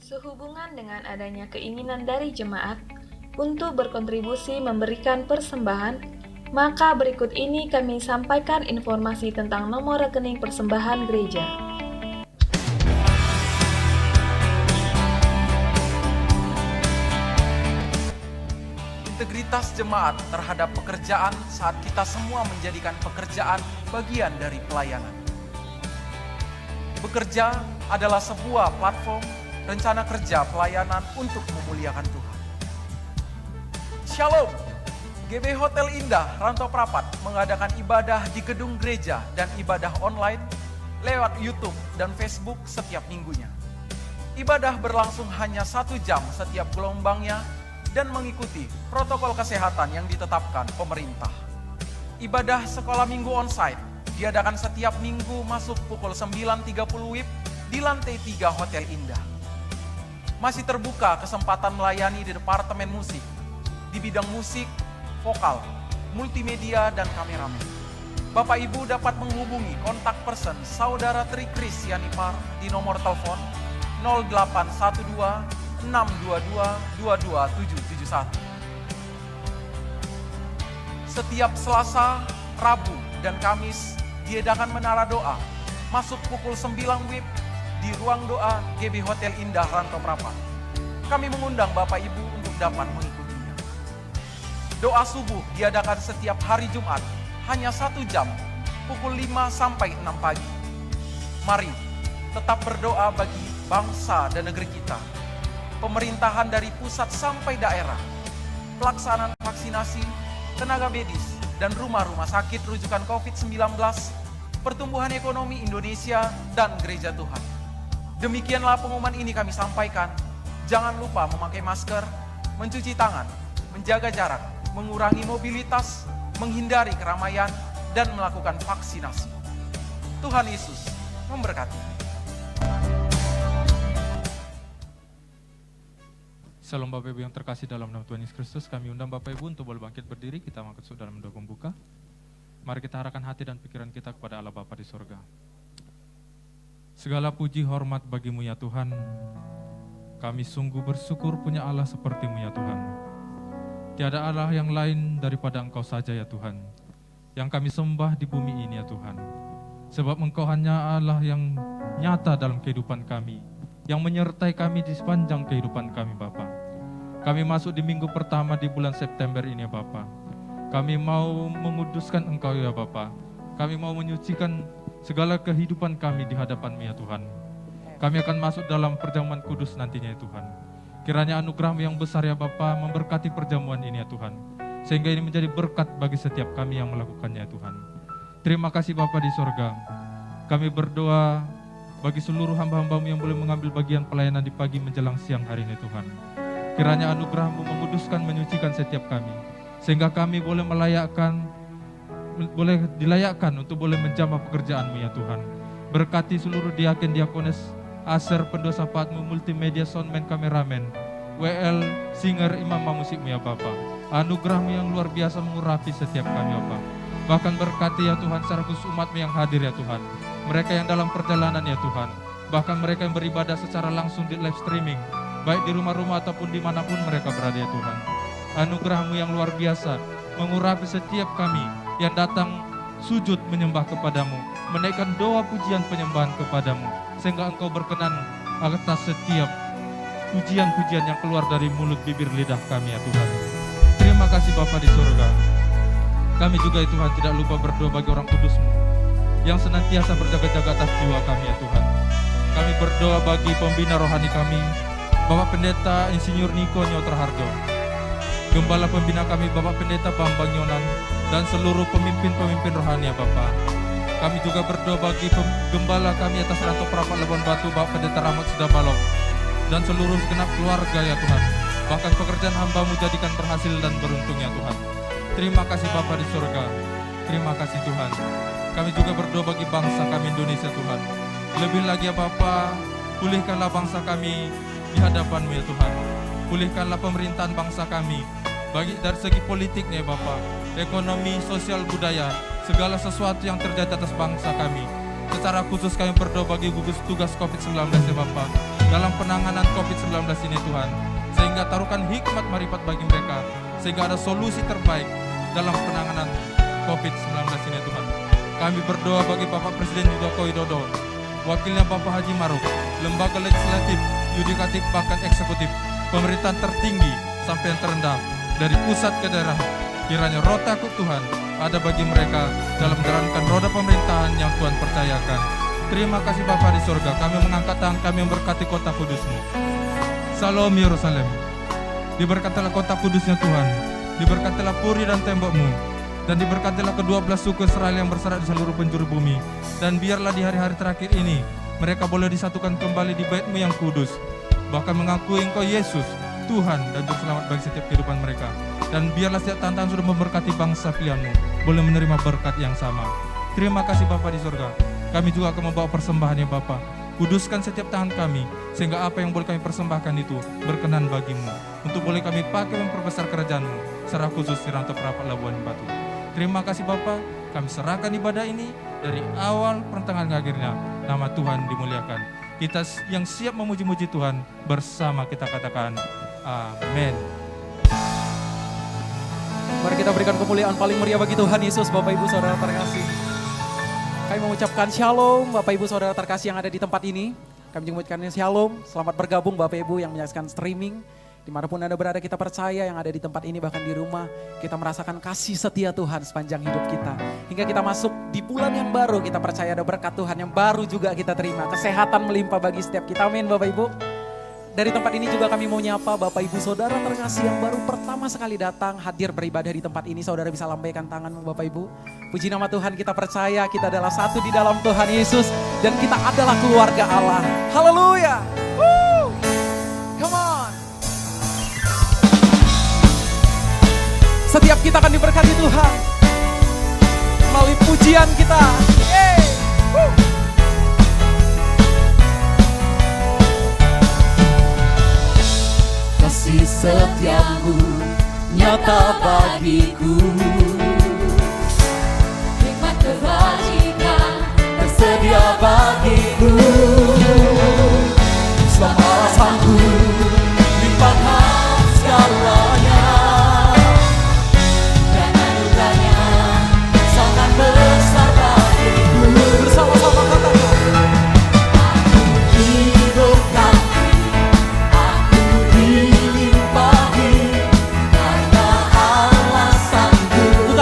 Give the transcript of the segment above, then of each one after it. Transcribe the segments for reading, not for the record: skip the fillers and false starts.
Sehubungan dengan adanya keinginan dari jemaat untuk berkontribusi memberikan persembahan, maka berikut ini kami sampaikan informasi tentang nomor rekening persembahan gereja. Integritas jemaat terhadap pekerjaan saat kita semua menjadikan pekerjaan bagian dari pelayanan. Bekerja adalah sebuah platform rencana kerja pelayanan untuk memuliakan Tuhan. Shalom, GB Hotel Indah Rantau Prapat mengadakan ibadah di gedung gereja dan ibadah online lewat YouTube dan Facebook setiap minggunya. Ibadah berlangsung hanya 1 jam setiap gelombangnya dan mengikuti protokol kesehatan yang ditetapkan pemerintah. Ibadah sekolah minggu onsite diadakan setiap minggu masuk pukul 9.30 WIB di lantai 3 Hotel Indah. Masih terbuka kesempatan melayani di Departemen Musik, di bidang musik, vokal, multimedia, dan kameramen. Bapak Ibu dapat menghubungi kontak person Saudara Tri Kris Yanipar di nomor telepon 0812 622 22771. Setiap Selasa, Rabu, dan Kamis diadakan menara doa masuk pukul 9 WIB di ruang doa GB Hotel Indah Rantau Prapat. Kami mengundang Bapak Ibu untuk dapat mengikutinya. Doa subuh diadakan setiap hari Jumat hanya 1 jam pukul 5 sampai 6 pagi. Mari tetap berdoa bagi bangsa dan negeri kita, pemerintahan dari pusat sampai daerah, pelaksanaan vaksinasi, tenaga medis, dan rumah-rumah sakit rujukan COVID-19, pertumbuhan ekonomi Indonesia, dan gereja Tuhan. Demikianlah pengumuman ini kami sampaikan. Jangan lupa memakai masker, mencuci tangan, menjaga jarak, mengurangi mobilitas, menghindari keramaian, dan melakukan vaksinasi. Tuhan Yesus memberkati. Salam Bapak Ibu yang terkasih dalam nama Tuhan Yesus Kristus, kami undang Bapak Ibu untuk boleh bangkit berdiri, kita masuk dalam doa pembuka. Mari kita arahkan hati dan pikiran kita kepada Allah Bapa di sorga. Segala puji hormat bagimu ya Tuhan, kami sungguh bersyukur punya Allah sepertimu ya Tuhan. Tiada Allah yang lain daripada Engkau saja ya Tuhan, yang kami sembah di bumi ini ya Tuhan. Sebab Engkau hanya Allah yang nyata dalam kehidupan kami, yang menyertai kami di sepanjang kehidupan kami Bapa. Kami masuk di minggu pertama di bulan September ini ya Bapa. Kami mau menguduskan Engkau ya Bapa. Kami mau menyucikan segala kehidupan kami di hadapan-Mu ya Tuhan. Kami akan masuk dalam perjamuan kudus nantinya ya Tuhan. Kiranya anugerah-Mu yang besar ya Bapa memberkati perjamuan ini ya Tuhan. Sehingga ini menjadi berkat bagi setiap kami yang melakukannya ya Tuhan. Terima kasih Bapa di sorga. Kami berdoa bagi seluruh hamba-hamba-Mu yang boleh mengambil bagian pelayanan di pagi menjelang siang hari ini Tuhan. Kiranya anugerah-Mu menguduskan, menyucikan setiap kami. Sehingga kami boleh dilayakkan untuk boleh menjamah pekerjaan-Mu ya Tuhan. Berkati seluruh diaken, diakones, aser, pendosa Paat-Mu, multimedia, soundman, kameramen, WL, singer, imam musikmu ya Bapa. Anugerah-Mu yang luar biasa mengurapi setiap kami ya Bapa. Bahkan berkati ya Tuhan secara khusus umat-Mu yang hadir ya Tuhan. Mereka yang dalam perjalanan ya Tuhan. Bahkan mereka yang beribadah secara langsung di live streaming, baik di rumah-rumah ataupun dimanapun mereka berada ya Tuhan. Anugerah-Mu yang luar biasa mengurapi setiap kami yang datang sujud menyembah kepadamu, menaikkan doa pujian penyembahan kepadamu, sehingga Engkau berkenan atas setiap pujian-pujian yang keluar dari mulut bibir lidah kami ya Tuhan. Terima kasih Bapa di surga. Kami juga ya Tuhan tidak lupa berdoa bagi orang kudus-Mu yang senantiasa berjaga-jaga atas jiwa kami ya Tuhan. Kami berdoa bagi pembina rohani kami, Bapak Pendeta Insinyur Niko Nyotraharjo, Gembala pembina kami Bapak Pendeta Bambang Yonan, dan seluruh pemimpin-pemimpin rohani ya Bapak. Kami juga berdoa bagi gembala kami atas Rantau Prapat Labuan Batu Bapak Pendeta Rahmat Sudabalok, dan seluruh segenap keluarga ya Tuhan. Bahkan pekerjaan hamba-Mu jadikan berhasil dan beruntung ya Tuhan. Terima kasih Bapa di surga. Terima kasih Tuhan. Kami juga berdoa bagi bangsa kami Indonesia Tuhan. Lebih lagi ya Bapa, pulihkanlah bangsa kami di hadapan-Mu ya Tuhan. Pulihkanlah pemerintahan bangsa kami, bagi dari segi politiknya ya Bapa, ekonomi, sosial, budaya, segala sesuatu yang terjadi atas bangsa kami. Secara khusus kami berdoa bagi gugus tugas COVID-19 ya Bapa. dalam penanganan COVID-19 ini Tuhan, sehingga taruhkan hikmat marifat bagi mereka, sehingga ada solusi terbaik dalam penanganan COVID-19 ini Tuhan. Kami berdoa bagi Bapak Presiden Joko Widodo, wakilnya Bapak Haji Maruf, lembaga legislatif, yudikatif bahkan eksekutif, pemerintahan tertinggi sampai yang terendah, dari pusat ke daerah, kiranya roh takut Tuhan ada bagi mereka dalam menjalankan roda pemerintahan yang Tuhan percayakan. Terima kasih Bapa di surga, kami mengangkat tangan kami memberkati kota kudus-Mu. Salam Yerusalem, diberkatilah kota kudusnya Tuhan, diberkatilah puri dan tembok-Mu, dan diberkatilah ke-12 suku Israel yang berserak di seluruh penjuru bumi. Dan biarlah di hari-hari terakhir ini mereka boleh disatukan kembali di bait-Mu yang kudus, bahkan mengakui Engkau Yesus Tuhan dan Juru Selamat bagi setiap kehidupan mereka. Dan biarlah setiap tantangan sudah memberkati bangsa pilihan-Mu boleh menerima berkat yang sama. Terima kasih Bapa di surga. Kami juga akan membawa persembahan ya Bapa. Kuduskan setiap tangan kami, sehingga apa yang boleh kami persembahkan itu berkenan bagi-Mu, untuk boleh kami pakai memperbesar kerajaan-Mu, secara khusus di Rantau Perapat Labuan Batu. Terima kasih Bapa, kami serahkan ibadah ini dari awal pertengahan akhirnya. Nama Tuhan dimuliakan. Kita yang siap memuji-muji Tuhan bersama kita katakan amin. Mari kita berikan kemuliaan paling meriah bagi Tuhan Yesus. Bapak Ibu Saudara terkasih, kami mengucapkan shalom Bapak Ibu Saudara terkasih yang ada di tempat ini. Kami mengucapkan shalom, selamat bergabung Bapak Ibu yang menyaksikan streaming. Dimanapun Anda berada, kita percaya yang ada di tempat ini bahkan di rumah, kita merasakan kasih setia Tuhan sepanjang hidup kita. Hingga kita masuk di bulan yang baru, kita percaya ada berkat Tuhan yang baru juga kita terima. Kesehatan melimpah bagi setiap kita, amin Bapak Ibu. Dari tempat ini juga kami mau nyapa Bapak Ibu Saudara terkasih yang baru pertama sekali datang hadir beribadah di tempat ini. Saudara bisa lambaikan tanganmu Bapak Ibu. Puji nama Tuhan, kita percaya kita adalah satu di dalam Tuhan Yesus. Dan kita adalah keluarga Allah. Haleluya. Come on. Setiap kita akan diberkati Tuhan melalui pujian kita. Yeay. Kasih setiamu nyata bagiku, hikmat kebajikan tersedia bagiku. Selama sanggup limpahkan segalanya, dan anugerahnya sangat besar bagiku. Bersama-sama katakan, Aku diberkati, aku dilimpahi, karena Allah sanggup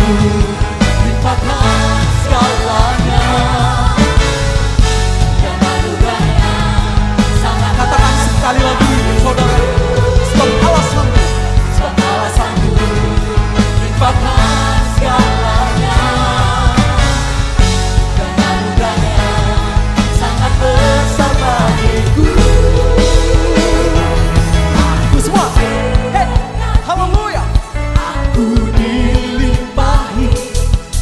sanggup limpahkan segalanya. Dan anugerahnya sangat Katakan sekali lagi saudara, sebab Allah sanggup. Sebab Allah sanggup limpahkan segalanya. Dan anugerahnya sangat besar bagiku. Itu semua. Hey, haleluya. Aku dilimpahi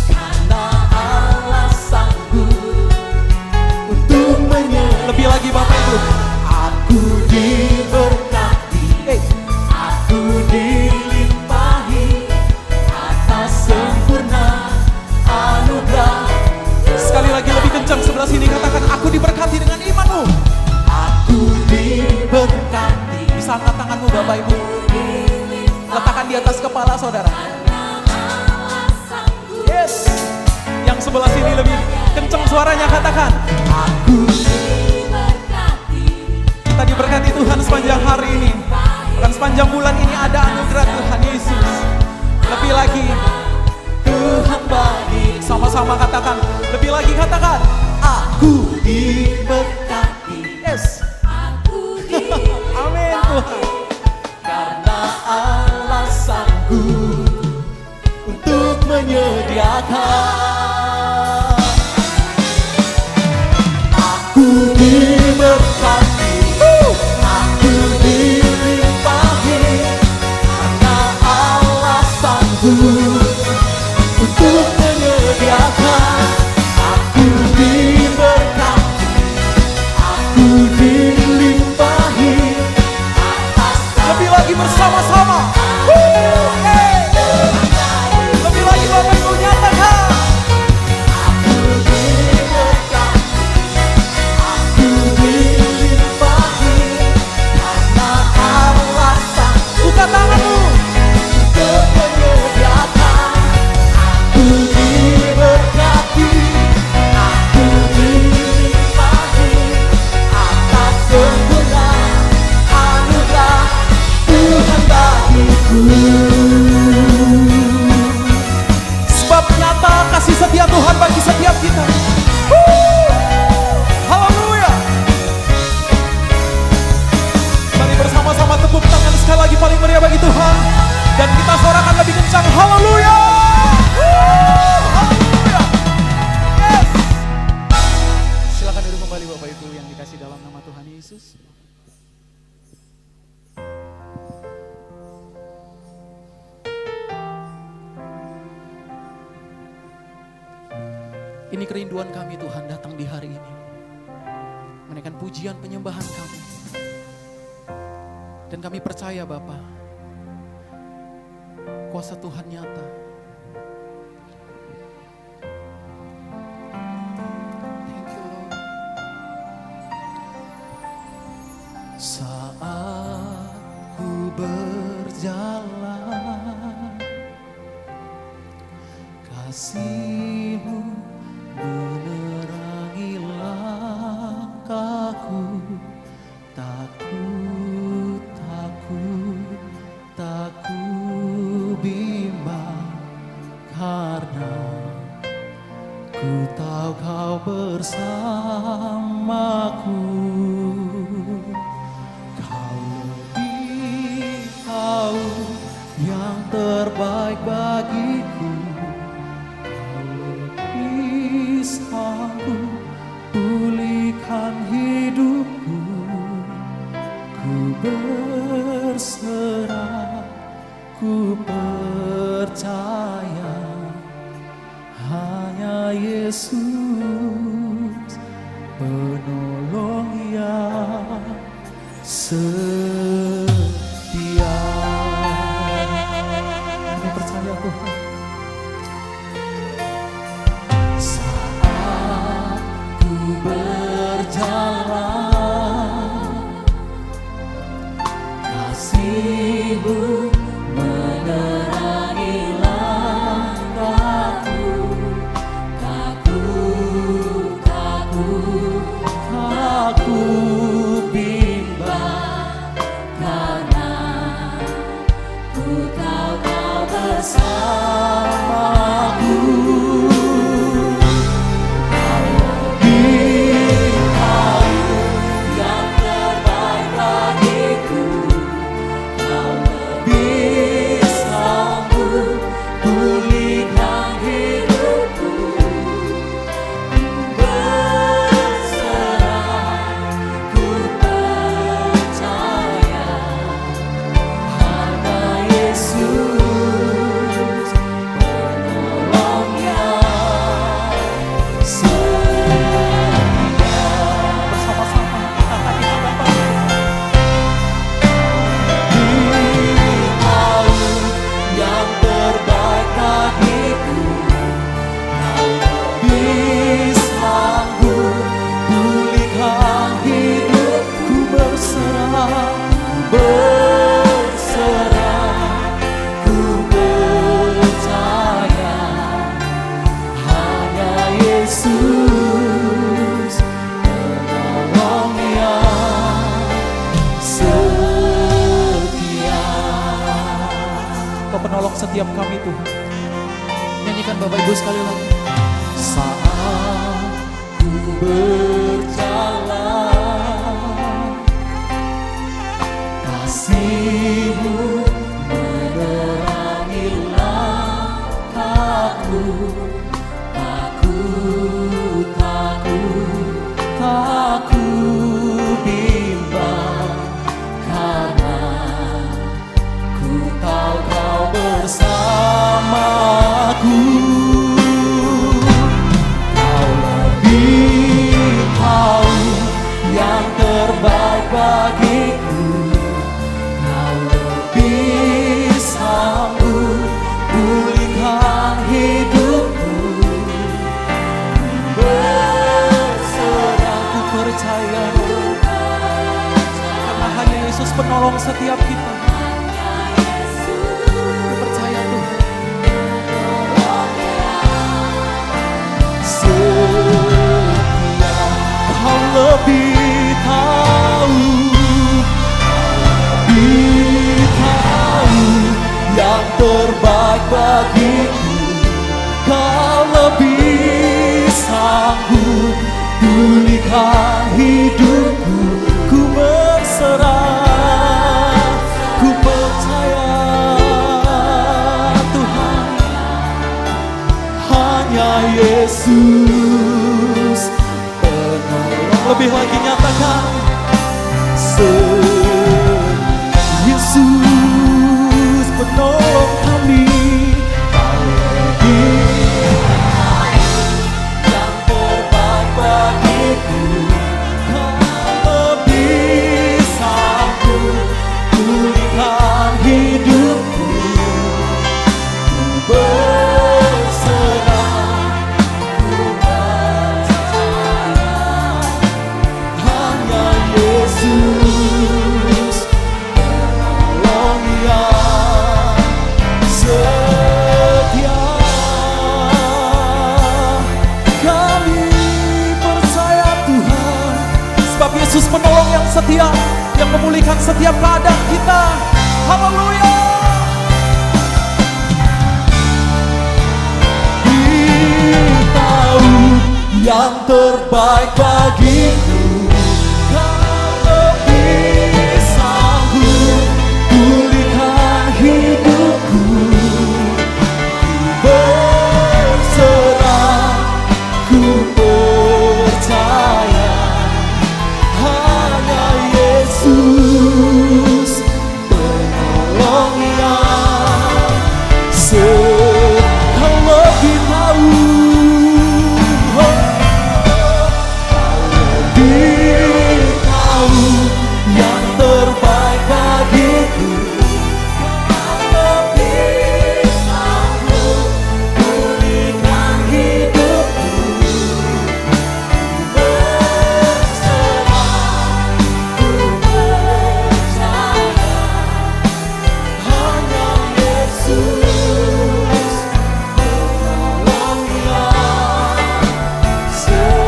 karena Allah sanggup untuk menyertai. Lebih lagi Bapak Ibu. Aku diberkati, aku dilimpahi atas sempurna anugerah. Sekali lagi lebih kencang sebelah sini, katakan aku diberkati dengan imanmu. Aku diberkati, Bisa angkat tanganmu Bapak Ibu. Letakkan di atas kepala saudara. Yes. Yang sebelah sini lebih kencang suaranya, katakan aku diberkati. kita diberkati Tuhan sepanjang hari ini. Dan sepanjang bulan ini ada anugerah Tuhan Yesus. Lebih lagi, Tuhan bagi sama-sama katakan, lebih lagi katakan, aku diberkati. yes. Aku Amin Tuhan. karena Allah sanggup untuk menyediakan. Aku diberkati, aku dilimpahi karena Allah sanggup untuk menyediakan. Aku diberkati, aku dilimpahi atas Lebih lagi bersama-sama. Hey. Lebih lagi Bapak Ibu nyatakan. aku diberkati, aku dilimpahi karena Allah sanggup Buka tanganmu. untuk menyediakan. Aku diberkati, aku dilimpahi atas sempurna anugerah Tuhan bagiku. Sebab nyata kasih setia Tuhan bagi setiap kita. Haleluya. Mari bersama-sama tepuk tangan sekali lagi paling meriah bagi Tuhan. Dan kita sorakan lebih kencang. Haleluya. Haleluya. Yes. Silakan duduk kembali Bapak Ibu yang dikasih dalam nama Tuhan Yesus. Ini kerinduan kami Tuhan datang di hari ini. Menaikkan pujian penyembahan kami. Dan kami percaya Bapa, kuasa Tuhan nyata. Thank you Lord. Saat ku berjalan, kasih-Mu menerangi langkahku. Tak ku bimbang, karena ku tahu Kau bersamaku. Kau lebih tahu yang terbaik bagiku. Kau lebih sanggup pulihkan hidupku. Ku berserah, ku percaya hanya Yesus penolong yang setia. Kami percaya Tuhan. Saat ku berjalan, kasih-Mu menerangi langkahku. Tak ku bimbang, setiap kami Tuhan. Nyanyikan Bapak Ibu sekali lagi. Saat ku berjalan, kasih-Mu menerangi langkahku. Tak ku bimbang, karena ku tahu Kau bersamaku. Kau lebih tahu yang terbaik bagiku. Kau lebih sanggup pulihkan hidupku. Berserah, ku percaya, karena hanya Yesus penolong setiap kita. Ku percaya Tuhan. Setia, Kau lebih tahu, lebih tahu yang terbaik bagiku. Kau lebih sanggup pulihkan hidupku. Ku berserah, ku percaya Tuhan, hanya Yesus penolong. Lebih lagi nyatakan, Yesus penolong kami. Kau lebih yang terbaik bagiku. Kau lebih sanggup pulihkan hidupku. Ku berserah, ku percaya, hanya Yesus penolong yang setia. Kami percaya Tuhan, sebab Yesus penolong yang setia, yang memulihkan setiap keadaan kita. Haleluya. Tahu yang terbaik bagiku. Kau lebih sanggup pulihkan hidupku. Berserah, ku percaya, hanya Yesus penolong yang Kau lebih tahu, Kau lebih tahu yang terbaik bagiku. Kau lebih sanggup pulihkan hidupku. Berserah, ku percaya, hanya Yesus penolong yang setia.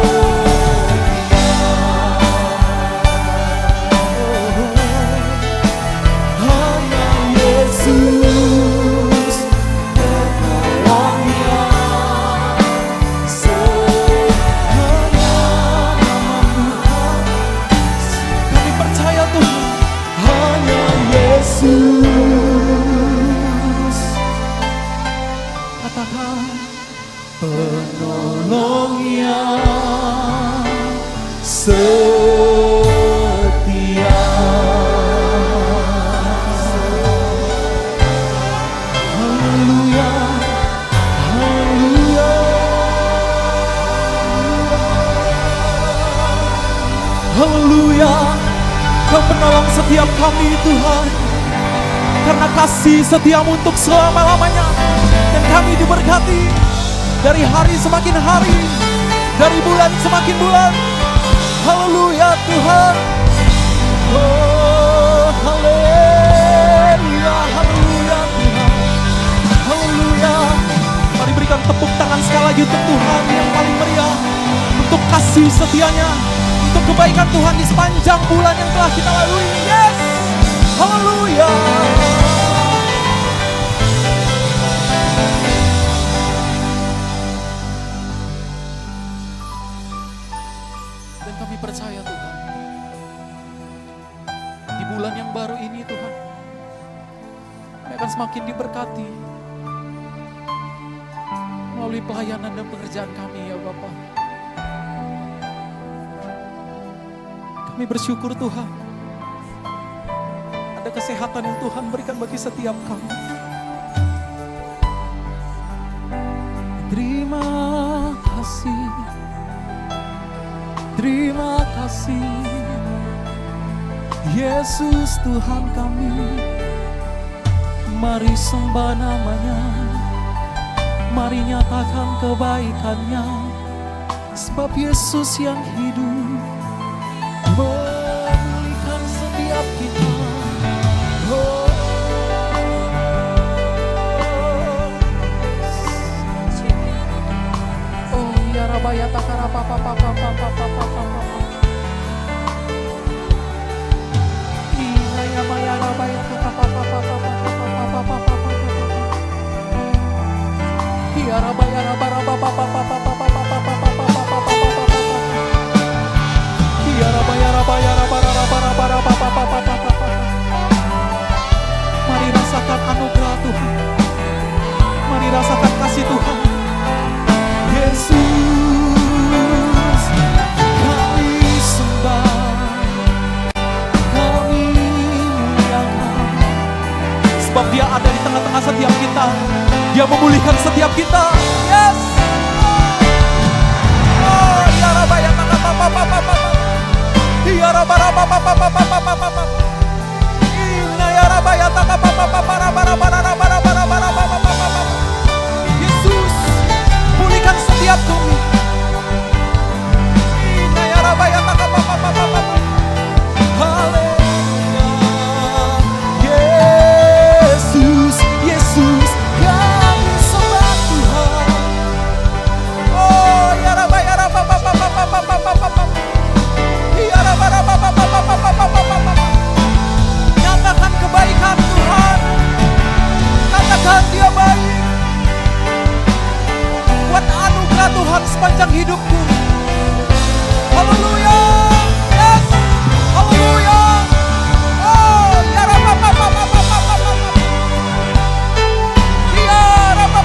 Hanya Yesus penolong yang setia. Kami percaya Tuhan, hanya Yesus. Katakan, penolong yang setia. Haleluya, haleluya. Haleluya, Kau penolong setiap kami Tuhan, karena kasih setiamu untuk selama-lamanya. Dan kami diberkati dari hari semakin hari, dari bulan semakin bulan. Haleluya Tuhan. Oh, haleluya, haleluya Tuhan. Haleluya. Mari berikan tepuk tangan sekali lagi untuk Tuhan yang paling meriah, untuk kasih setianya, untuk kebaikan Tuhan di sepanjang bulan yang telah kita lalui. Yes. Haleluya. semakin diberkati melalui pelayanan dan pekerjaan kami ya Bapa. Kami bersyukur Tuhan, ada kesehatan yang Tuhan berikan bagi setiap kami. Terima kasih, terima kasih Yesus Tuhan kami. Mari sembah namanya, mari nyatakan kebaikannya, sebab Yesus yang hidup memulihkan setiap kita. Oh, oh ya Rabaya takara papa papa papa papa papa. Ina ya Maya Rabaya takara papa papa papa papa papa. Ya Rabaya Rabaya papa papa papa papa papa papa papa. Ya Rabaya Rabaya Rabaya Rabaya papa papa papa. Mari rasakan anugerah Tuhan, mari rasakan kasih Tuhan. Yesus, kami sembah, kami muliakan, sebab Dia ada di tengah-tengah setiap kita. Dia memulihkan setiap kita. Yes. Oh, ya Rabaya papa papa papa. Ya Rabaya papa papa papa papa. Ya Rabaya papa papa papa. Yesus, pulihkan setiap kami. Ya Rabaya papa papa papa. Haleluya. Yesus, Yesus, kami sembah Tuhan. Oh, ya Rabaya papa papa papa. Ya Rabaya papa papa. Nyatakan kebaikan Tuhan, katakan Dia baik. Buat anugerah Tuhan sepanjang hidupku. Haleluya. Yes. Haleluya. Oh, ya Rabba. Ya Rabba.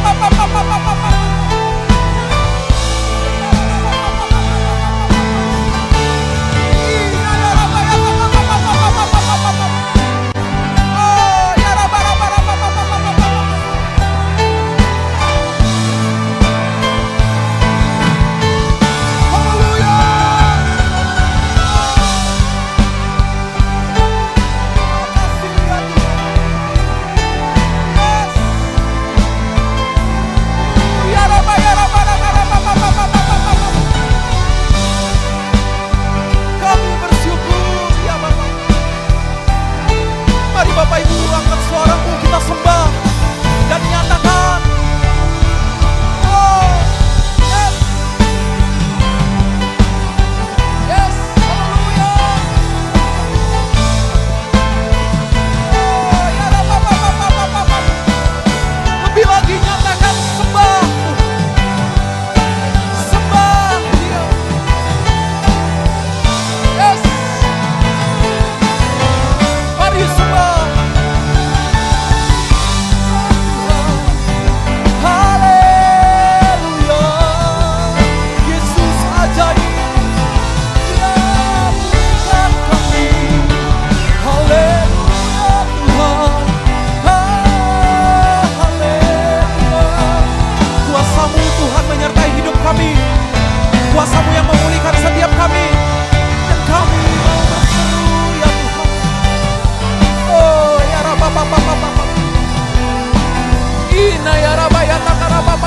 Kami bersyukur ya Bapak. Mari Bapak Ibu angkat suaramu, kita sembah dan nyatakan. Oh, yes. Yes, haleluya. Oh, ya Bapak. Lebih lagi nyatakan sembah. Sembah Dia. Yes. Mari sembah. Haleluya. Yesus ajaib. Dia pulihkan kami. Haleluya Tuhan. Haleluya. Kuasa-Mu Tuhan menyertai hidup kami. Kuasa-Mu yang memulihkan setiap kami. Dan kami mau berseru ya Tuhan. Oh ya Rabba papa. Ina ya Rabba ya takara papa.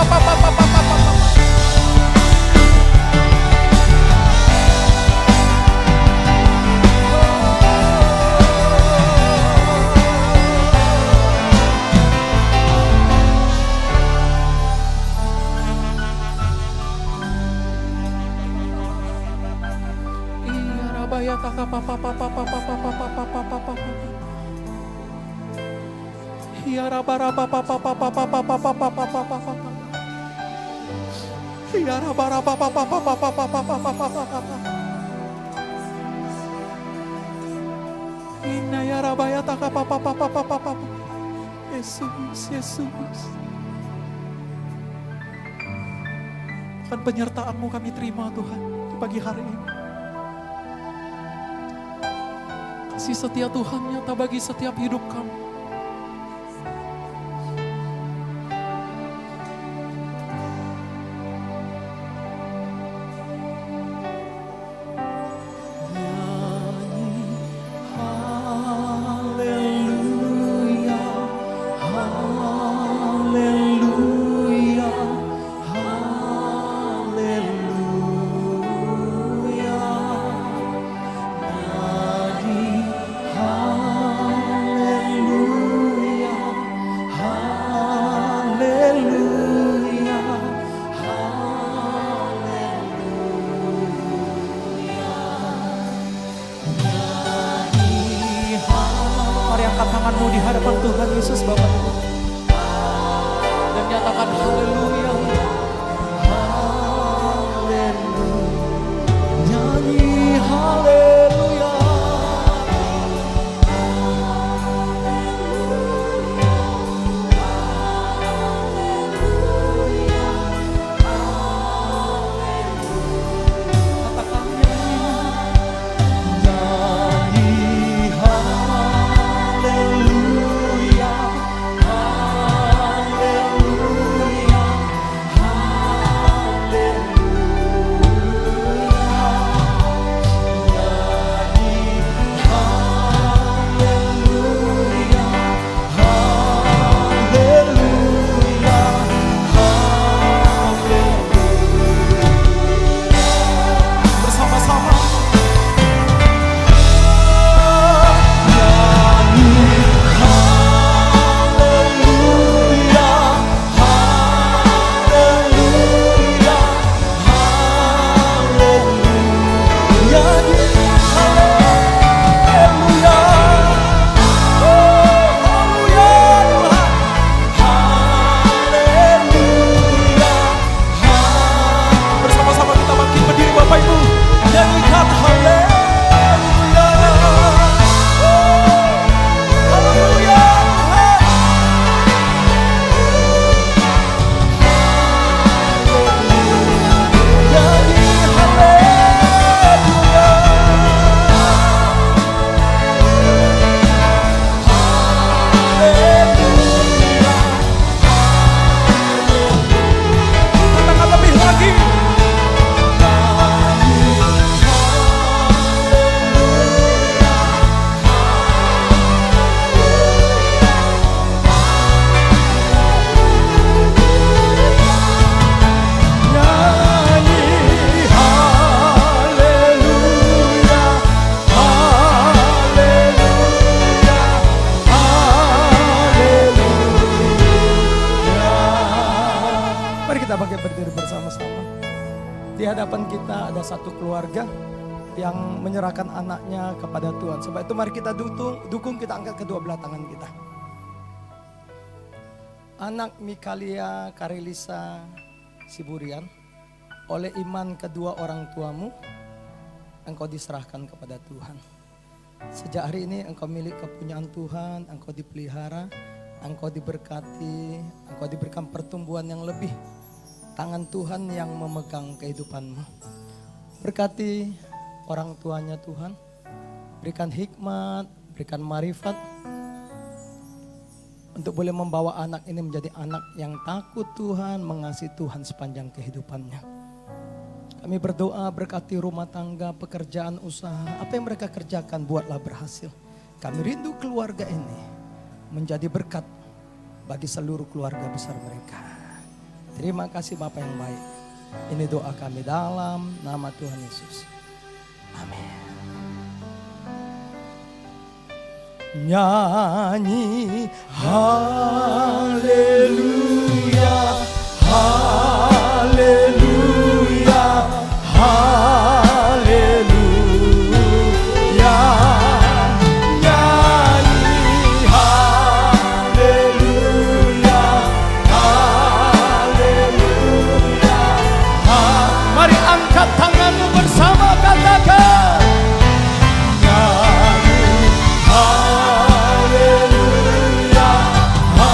Iya Rabba ya takara papa. Ya Rabba papa. Ya Rabba papa. Inna ya Rabba ya taka papa. Yesus, Yesus. Bukan penyertaan-Mu kami terima Tuhan di pagi hari ini. Kasih setia Tuhan nyata bagi setiap hidup kami. Mari angkat tanganmu di hadapan Tuhan Yesus Bapa dan nyatakan haleluya. Nyanyi haleluya. Katakan nyanyi haleluya. Haleluya. Bersama-sama bersama-sama kita bangkit berdiri Bapak Ibu, nyanyikan haleluya. Haleluya. Nyanyi haleluya. Katakan lebih lagi. Nyanyi haleluya. Haleluya. Haleluya. Mari kita bangkit berdiri bersama-sama. Di hadapan kita ada satu keluarga yang menyerahkan anaknya kepada Tuhan. Sebab itu mari kita dukung, kita angkat kedua belah tangan kita. Anak Mikalia Karilisa Siburian, oleh iman kedua orang tuamu, engkau diserahkan kepada Tuhan. Sejak hari ini engkau milik kepunyaan Tuhan, engkau dipelihara, engkau diberkati, engkau diberikan pertumbuhan yang lebih. Tangan Tuhan yang memegang kehidupanmu. Berkati orang tuanya Tuhan, berikan hikmat, berikan marifat, untuk boleh membawa anak ini menjadi anak yang takut Tuhan, mengasihi Tuhan sepanjang kehidupannya. Kami berdoa berkati rumah tangga, pekerjaan, usaha, apa yang mereka kerjakan buatlah berhasil. Kami rindu keluarga ini menjadi berkat bagi seluruh keluarga besar mereka. Terima kasih Bapa yang baik. Ini doa kami dalam nama Tuhan Yesus. Amin. Nyanyi haleluya, haleluya, haleluya. Nyanyi haleluya, haleluya. Mari angkat tanganmu bersama, katakan nyanyi haleluya, haleluya.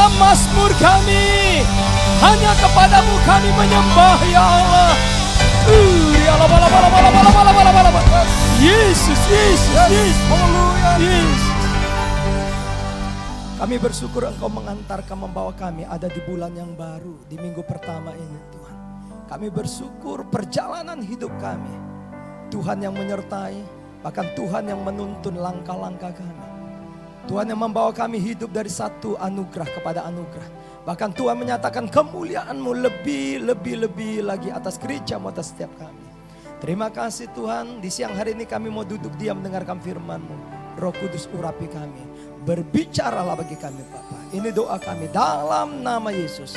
dalam mazmur kami. Hanya kepadamu kami menyembah ya Allah. Yesus, Yesus, Yesus. Haleluya. Yesus. Kami bersyukur Engkau mengantarkan, membawa kami ada di bulan yang baru, di minggu pertama ini Tuhan. Kami bersyukur perjalanan hidup kami, Tuhan yang menyertai, bahkan Tuhan yang menuntun langkah-langkah kami. Tuhan yang membawa kami hidup dari satu anugerah kepada anugerah. Bahkan Tuhan menyatakan kemuliaan-Mu lebih lagi atas gereja-Mu, atas setiap kami. Terima kasih Tuhan, di siang hari ini kami mau duduk diam mendengarkan firman-Mu. Roh Kudus urapi kami, berbicaralah bagi kami Bapa. Ini doa kami dalam nama Yesus.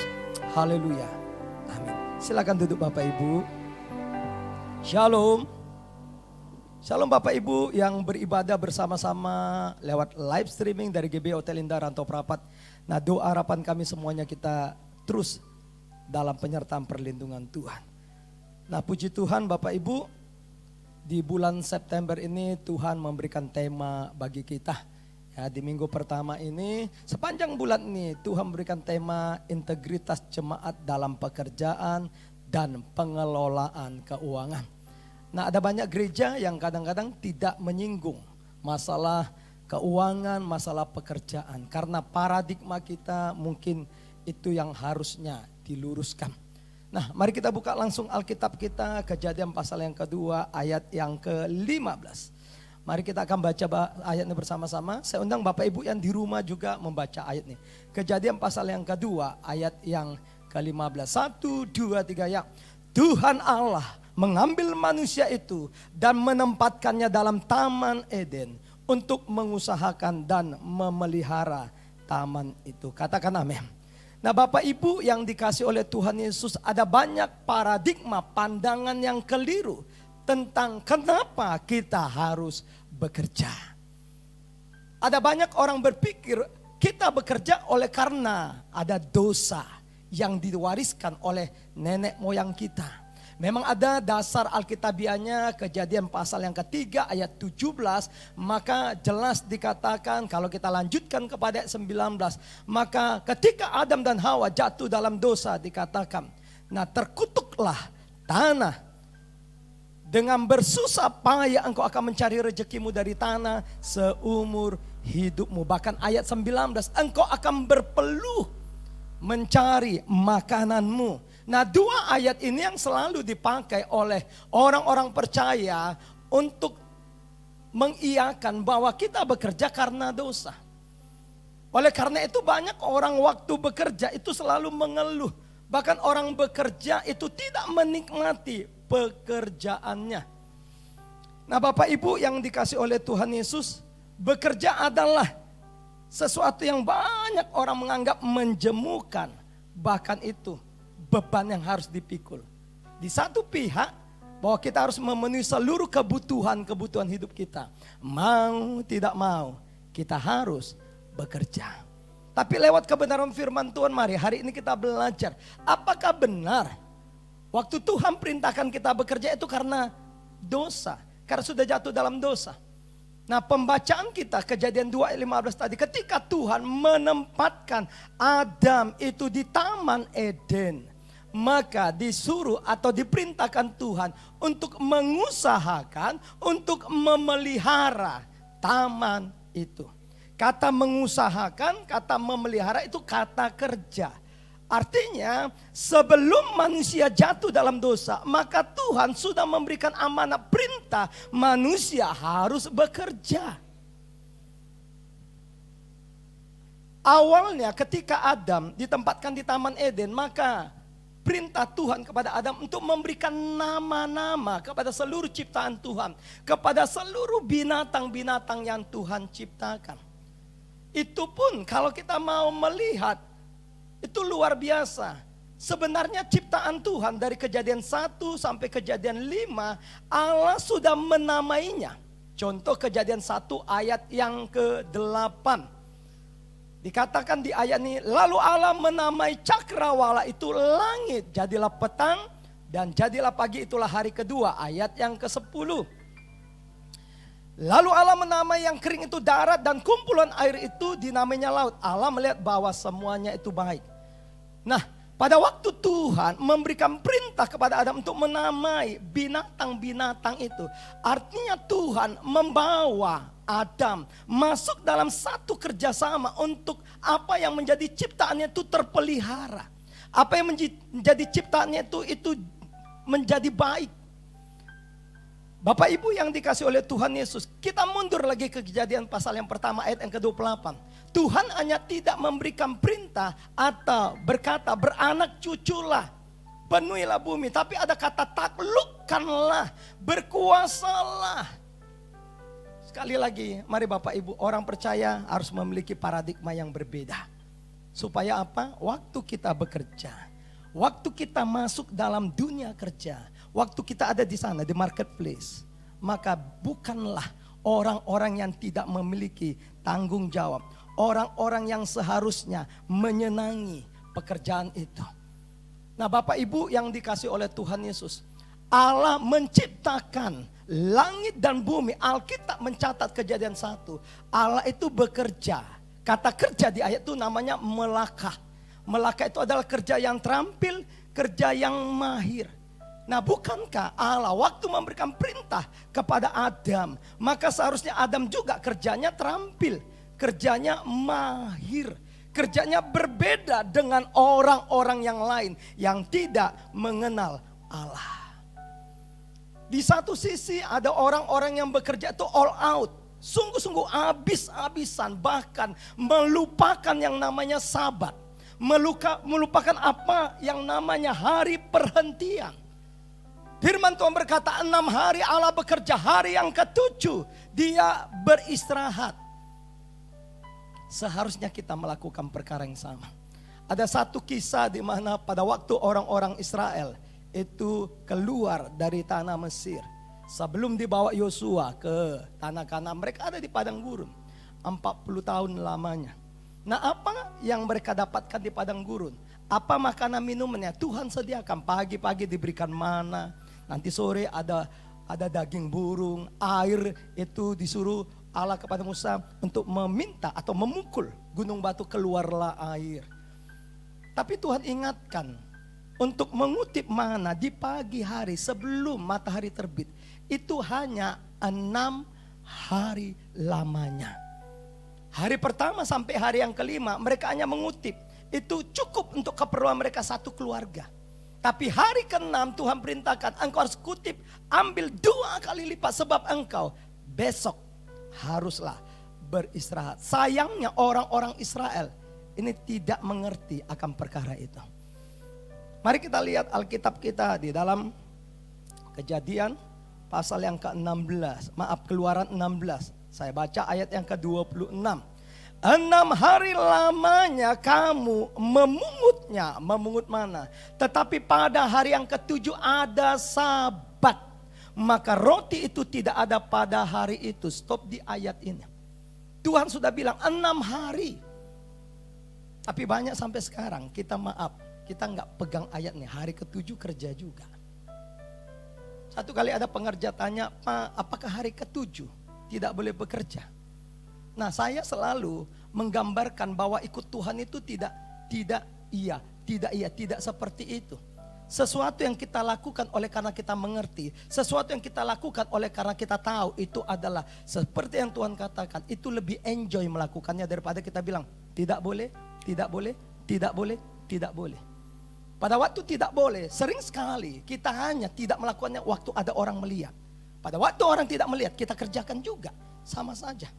Haleluya. Amin. Silakan duduk Bapak Ibu. Shalom. Shalom Bapak Ibu yang beribadah bersama-sama lewat live streaming dari GB Hotel Indah Rantau Prapat. Nah, doa harapan kami semuanya kita terus dalam penyertaan perlindungan Tuhan. Nah, puji Tuhan Bapak Ibu, di bulan September ini Tuhan memberikan tema bagi kita. Ya, di minggu pertama ini, sepanjang bulan ini Tuhan memberikan tema integritas jemaat dalam pekerjaan dan pengelolaan keuangan. Nah, ada banyak gereja yang kadang-kadang tidak menyinggung masalah keuangan, masalah pekerjaan. Karena paradigma kita mungkin itu yang harusnya diluruskan. Nah, mari kita buka langsung Alkitab kita, Kejadian pasal yang kedua ayat yang ke-15. Mari kita akan baca ayat ini bersama-sama. Saya undang Bapak Ibu yang di rumah juga membaca ayat ini. Kejadian pasal yang kedua ayat yang ke-15. 1, 2, 3 ya. Tuhan Allah mengambil manusia itu dan menempatkannya dalam Taman Eden untuk mengusahakan dan memelihara taman itu. Katakan amin. Nah Bapak Ibu yang dikasih oleh Tuhan Yesus, ada banyak paradigma pandangan yang keliru tentang kenapa kita harus bekerja. Ada banyak orang berpikir kita bekerja oleh karena ada dosa yang diwariskan oleh nenek moyang kita. Memang ada dasar Alkitabiahnya, Kejadian pasal yang ketiga ayat 17, maka jelas dikatakan kalau kita lanjutkan kepada ayat 19, maka ketika Adam dan Hawa jatuh dalam dosa dikatakan, nah terkutuklah tanah, dengan bersusah payah engkau akan mencari rezekimu dari tanah seumur hidupmu. Bahkan ayat 19, engkau akan berpeluh mencari makananmu. Nah, dua ayat ini yang selalu dipakai oleh orang-orang percaya untuk mengiyakan bahwa kita bekerja karena dosa. Oleh karena itu banyak orang waktu bekerja itu selalu mengeluh. Bahkan orang bekerja itu tidak menikmati pekerjaannya. Nah, Bapak Ibu yang dikasih oleh Tuhan Yesus, bekerja adalah sesuatu yang banyak orang menganggap menjemukan. Bahkan itu beban yang harus dipikul. Di satu pihak bahwa kita harus memenuhi seluruh kebutuhan hidup kita. Mau tidak mau kita harus bekerja. Tapi lewat kebenaran firman Tuhan, mari hari ini kita belajar. Apakah benar waktu Tuhan perintahkan kita bekerja itu karena dosa? Karena sudah jatuh dalam dosa. Nah, pembacaan kita Kejadian 2 ayat 15 tadi, ketika Tuhan menempatkan Adam itu di Taman Eden, maka disuruh atau diperintahkan Tuhan untuk mengusahakan, untuk memelihara taman itu. Kata mengusahakan, kata memelihara itu kata kerja. Artinya sebelum manusia jatuh dalam dosa, maka Tuhan sudah memberikan amanat perintah manusia harus bekerja. Awalnya ketika Adam ditempatkan di Taman Eden, maka perintah Tuhan kepada Adam untuk memberikan nama-nama kepada seluruh ciptaan Tuhan, kepada seluruh binatang-binatang yang Tuhan ciptakan. Itu pun kalau kita mau melihat, itu luar biasa. Sebenarnya ciptaan Tuhan dari Kejadian 1 sampai Kejadian 5, Allah sudah menamainya. Contoh Kejadian 1 ayat yang ke-8. Dikatakan di ayat ini, lalu Allah menamai cakrawala itu langit, jadilah petang dan jadilah pagi, itulah hari kedua. Ayat yang ke-10. Lalu Allah menamai yang kering itu darat dan kumpulan air itu dinamainya laut. Allah melihat bahwa semuanya itu baik. Nah, pada waktu Tuhan memberikan perintah kepada Adam untuk menamai binatang-binatang itu, artinya Tuhan membawa Adam masuk dalam satu kerjasama untuk apa yang menjadi ciptaannya itu terpelihara. Apa yang menjadi ciptaannya itu menjadi baik. Bapak Ibu yang dikasih oleh Tuhan Yesus, kita mundur lagi ke Kejadian pasal yang pertama ayat yang ke-28. Tuhan hanya tidak memberikan perintah atau berkata beranak cuculah, penuhilah bumi. Tapi ada kata taklukkanlah, berkuasalah. Sekali lagi, mari Bapak Ibu, orang percaya harus memiliki paradigma yang berbeda. Supaya apa? Waktu kita bekerja, waktu kita masuk dalam dunia kerja, waktu kita ada di sana, di marketplace, maka bukanlah orang-orang yang tidak memiliki tanggung jawab. Orang-orang yang seharusnya menyenangi pekerjaan itu. Nah Bapak Ibu yang dikasih oleh Tuhan Yesus, Allah menciptakan langit dan bumi. Alkitab mencatat Kejadian 1. Allah itu bekerja. Kata kerja di ayat itu namanya melakah. Melakah itu adalah kerja yang terampil, kerja yang mahir. Nah bukankah Allah waktu memberikan perintah kepada Adam, maka seharusnya Adam juga kerjanya terampil, kerjanya mahir, kerjanya berbeda dengan orang-orang yang lain yang tidak mengenal Allah. Di satu sisi ada orang-orang yang bekerja itu all out, sungguh-sungguh habis-habisan, bahkan melupakan yang namanya Sabat, melupakan apa yang namanya hari perhentian. Firman Tuhan berkata 6 hari Allah bekerja, hari yang ke-7 dia beristirahat. Seharusnya kita melakukan perkara yang sama. Ada satu kisah di mana pada waktu orang-orang Israel itu keluar dari tanah Mesir. Sebelum dibawa Yosua ke tanah Kanaan, mereka ada di padang gurun 40 tahun lamanya. Nah apa yang mereka dapatkan di padang gurun? Apa makanan minumannya? Tuhan sediakan, pagi-pagi diberikan mana. Nanti sore ada daging burung, air itu disuruh Allah kepada Musa untuk meminta atau memukul gunung batu keluarlah air. Tapi Tuhan ingatkan untuk mengutip mana di pagi hari sebelum matahari terbit. Itu hanya 6 hari lamanya. Hari pertama sampai hari yang kelima mereka hanya mengutip. Itu cukup untuk keperluan mereka satu keluarga. Tapi hari ke-6 Tuhan perintahkan engkau harus kutip, ambil 2 kali lipat sebab engkau besok haruslah beristirahat. Sayangnya orang-orang Israel ini tidak mengerti akan perkara itu. Mari kita lihat Alkitab kita di dalam Kejadian pasal yang ke-16, Keluaran 16. Saya baca ayat yang ke-26. 6 hari lamanya kamu memungutnya. Memungut mana? Tetapi pada hari yang ke-7 ada Sabat. Maka roti itu tidak ada pada hari itu. Stop di ayat ini. Tuhan sudah bilang 6 hari. Tapi banyak sampai sekarang kita kita nggak pegang ayatnya. Hari ke-7 kerja juga. Satu kali ada pengerja tanya, Pak, apakah hari ke-7 tidak boleh bekerja? Nah saya selalu menggambarkan bahwa ikut Tuhan itu tidak seperti itu. Sesuatu yang kita lakukan oleh karena kita mengerti, sesuatu yang kita lakukan oleh karena kita tahu itu adalah seperti yang Tuhan katakan, itu lebih enjoy melakukannya daripada kita bilang tidak boleh, tidak boleh, tidak boleh, tidak boleh. Pada waktu tidak boleh, sering sekali kita hanya tidak melakukannya waktu ada orang melihat. Pada waktu orang tidak melihat, kita kerjakan juga, sama saja.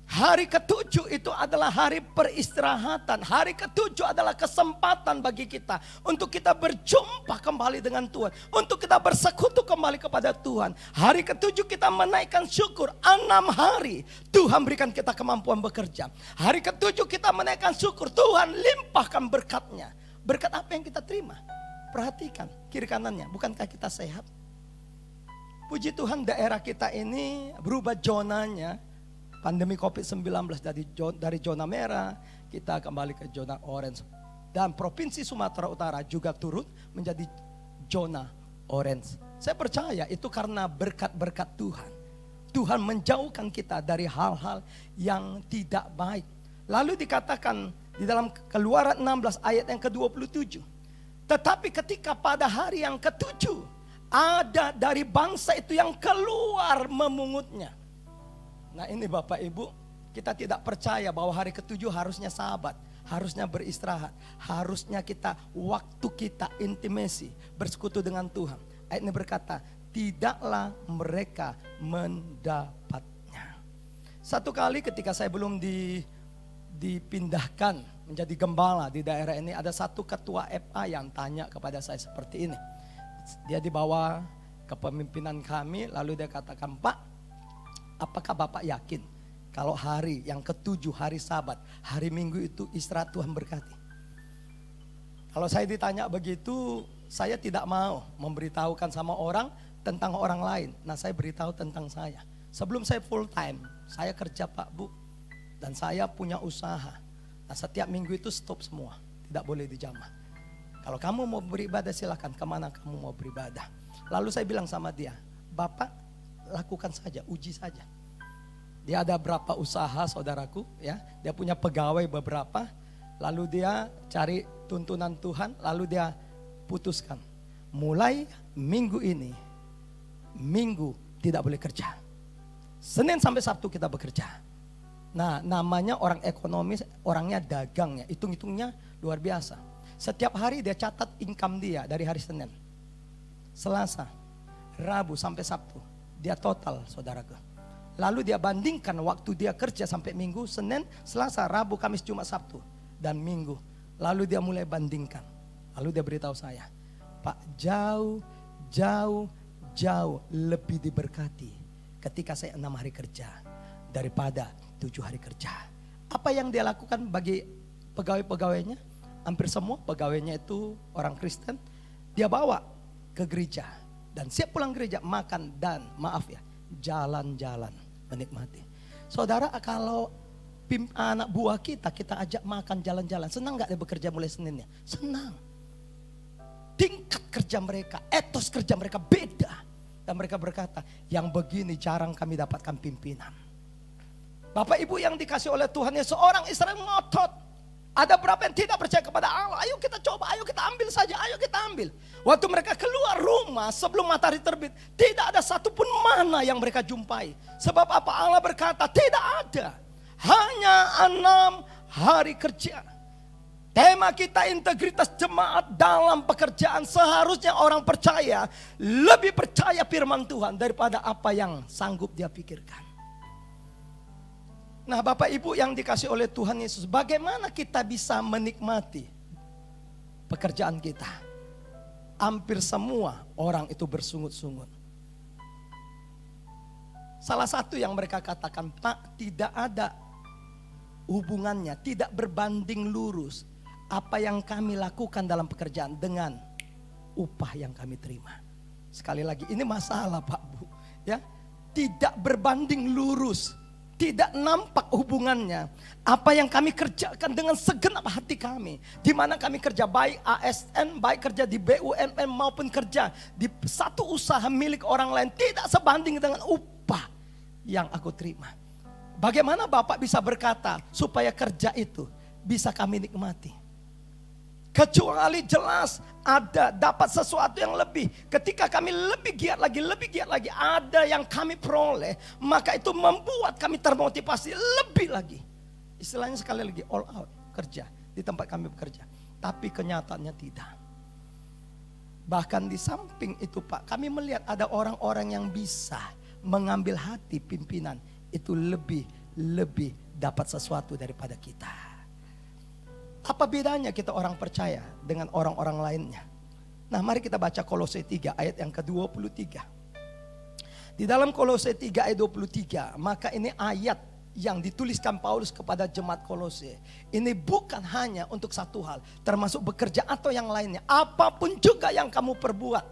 Hari ke-7 itu adalah hari peristirahatan. Hari ke-7 adalah kesempatan bagi kita untuk kita berjumpa kembali dengan Tuhan, untuk kita bersekutu kembali kepada Tuhan. Hari ke-7 kita menaikkan syukur. 6 hari Tuhan berikan kita kemampuan bekerja. Hari ke-7 kita menaikkan syukur, Tuhan limpahkan berkatnya. Berkat apa yang kita terima? Perhatikan kiri kanannya, bukankah kita sehat? Puji Tuhan daerah kita ini berubah zonanya. Pandemi COVID-19 dari zona merah, kita kembali ke zona orange. Dan Provinsi Sumatera Utara juga turut menjadi zona orange. Saya percaya itu karena berkat-berkat Tuhan. Tuhan menjauhkan kita dari hal-hal yang tidak baik. Lalu dikatakan di dalam Keluaran 16 ayat yang ke-27. Tetapi ketika pada hari yang ke-7 ada dari bangsa itu yang keluar memungutnya. Nah ini Bapak Ibu, kita tidak percaya bahwa hari ke-7 harusnya sabat, harusnya beristirahat, harusnya waktu kita intimasi, bersekutu dengan Tuhan. Ayat ini berkata, tidaklah mereka mendapatnya. Satu kali ketika saya belum dipindahkan menjadi gembala di daerah ini, ada satu ketua FA yang tanya kepada saya seperti ini. Dia dibawa ke pemimpinan kami, lalu dia katakan, Pak, apakah Bapak yakin kalau hari yang ke-7 hari Sabat, hari Minggu itu istirahat Tuhan berkati? Kalau saya ditanya begitu, saya tidak mau memberitahukan sama orang tentang orang lain. Nah saya beritahu tentang saya. Sebelum saya full time, saya kerja Pak Bu, dan saya punya usaha. Nah setiap minggu itu stop semua, tidak boleh dijamah. Kalau kamu mau beribadah silakan, kemana kamu mau beribadah. Lalu saya bilang sama dia, Bapak lakukan saja, uji saja. Dia ada berapa usaha saudaraku ya, dia punya pegawai beberapa. Lalu dia cari tuntunan Tuhan, lalu dia putuskan. Mulai minggu ini, Minggu tidak boleh kerja. Senin sampai Sabtu kita bekerja. Nah namanya orang ekonomis, orangnya dagang ya, hitung-hitungnya luar biasa. Setiap hari dia catat income dia dari hari Senin, Selasa, Rabu sampai Sabtu. Dia total saudaraku. Lalu dia bandingkan waktu dia kerja sampai Minggu, Senin, Selasa, Rabu, Kamis, Jumat, Sabtu, dan Minggu. Lalu dia mulai bandingkan. Lalu dia beritahu saya, Pak jauh lebih diberkati ketika saya 6 hari kerja daripada 7 hari kerja. Apa yang dia lakukan bagi pegawai-pegawainya? Hampir semua pegawainya itu orang Kristen. Dia bawa ke gereja. Dan siap pulang gereja makan dan jalan-jalan menikmati. Saudara kalau anak buah kita ajak makan jalan-jalan. Senang gak dia bekerja mulai Seninnya? Senang. Tingkat kerja mereka, etos kerja mereka beda. Dan mereka berkata, yang begini jarang kami dapatkan pimpinan. Bapak Ibu yang dikasih oleh Tuhan, ya seorang Israel ngotot. Ada berapa yang tidak percaya kepada Allah? Ayo kita coba, ayo kita ambil saja, ayo kita ambil. Waktu mereka keluar rumah sebelum matahari terbit, tidak ada satupun mana yang mereka jumpai. Sebab apa? Allah berkata, tidak ada. Hanya 6 hari kerja. Tema kita integritas jemaat dalam pekerjaan. Seharusnya orang percaya lebih percaya firman Tuhan daripada apa yang sanggup dia pikirkan. Nah Bapak Ibu yang dikasih oleh Tuhan Yesus, bagaimana kita bisa menikmati pekerjaan kita? Hampir semua orang itu bersungut-sungut. Salah satu yang mereka katakan, Pak, tidak ada hubungannya, tidak berbanding lurus apa yang kami lakukan dalam pekerjaan dengan upah yang kami terima. Sekali lagi, ini masalah Pak Bu, ya, tidak berbanding lurus. Tidak nampak hubungannya apa yang kami kerjakan dengan segenap hati kami. Di mana kami kerja, baik ASN, baik kerja di BUMN maupun kerja di satu usaha milik orang lain, tidak sebanding dengan upah yang aku terima. Bagaimana Bapak bisa berkata supaya kerja itu bisa kami nikmati? Kecuali jelas ada dapat sesuatu yang lebih. Ketika kami lebih giat lagi, ada yang kami peroleh, maka itu membuat kami termotivasi lebih lagi. Istilahnya sekali lagi all out kerja di tempat kami bekerja. Tapi kenyataannya tidak. Bahkan di samping itu Pak, kami melihat ada orang-orang yang bisa mengambil hati pimpinan itu lebih dapat sesuatu daripada kita. Apa bedanya kita orang percaya dengan orang-orang lainnya? Nah mari kita baca Kolose 3 ayat yang ke-23. Di dalam Kolose 3 ayat 23, maka ini ayat yang dituliskan Paulus kepada jemaat Kolose. Ini bukan hanya untuk satu hal, termasuk bekerja atau yang lainnya. Apapun juga yang kamu perbuat.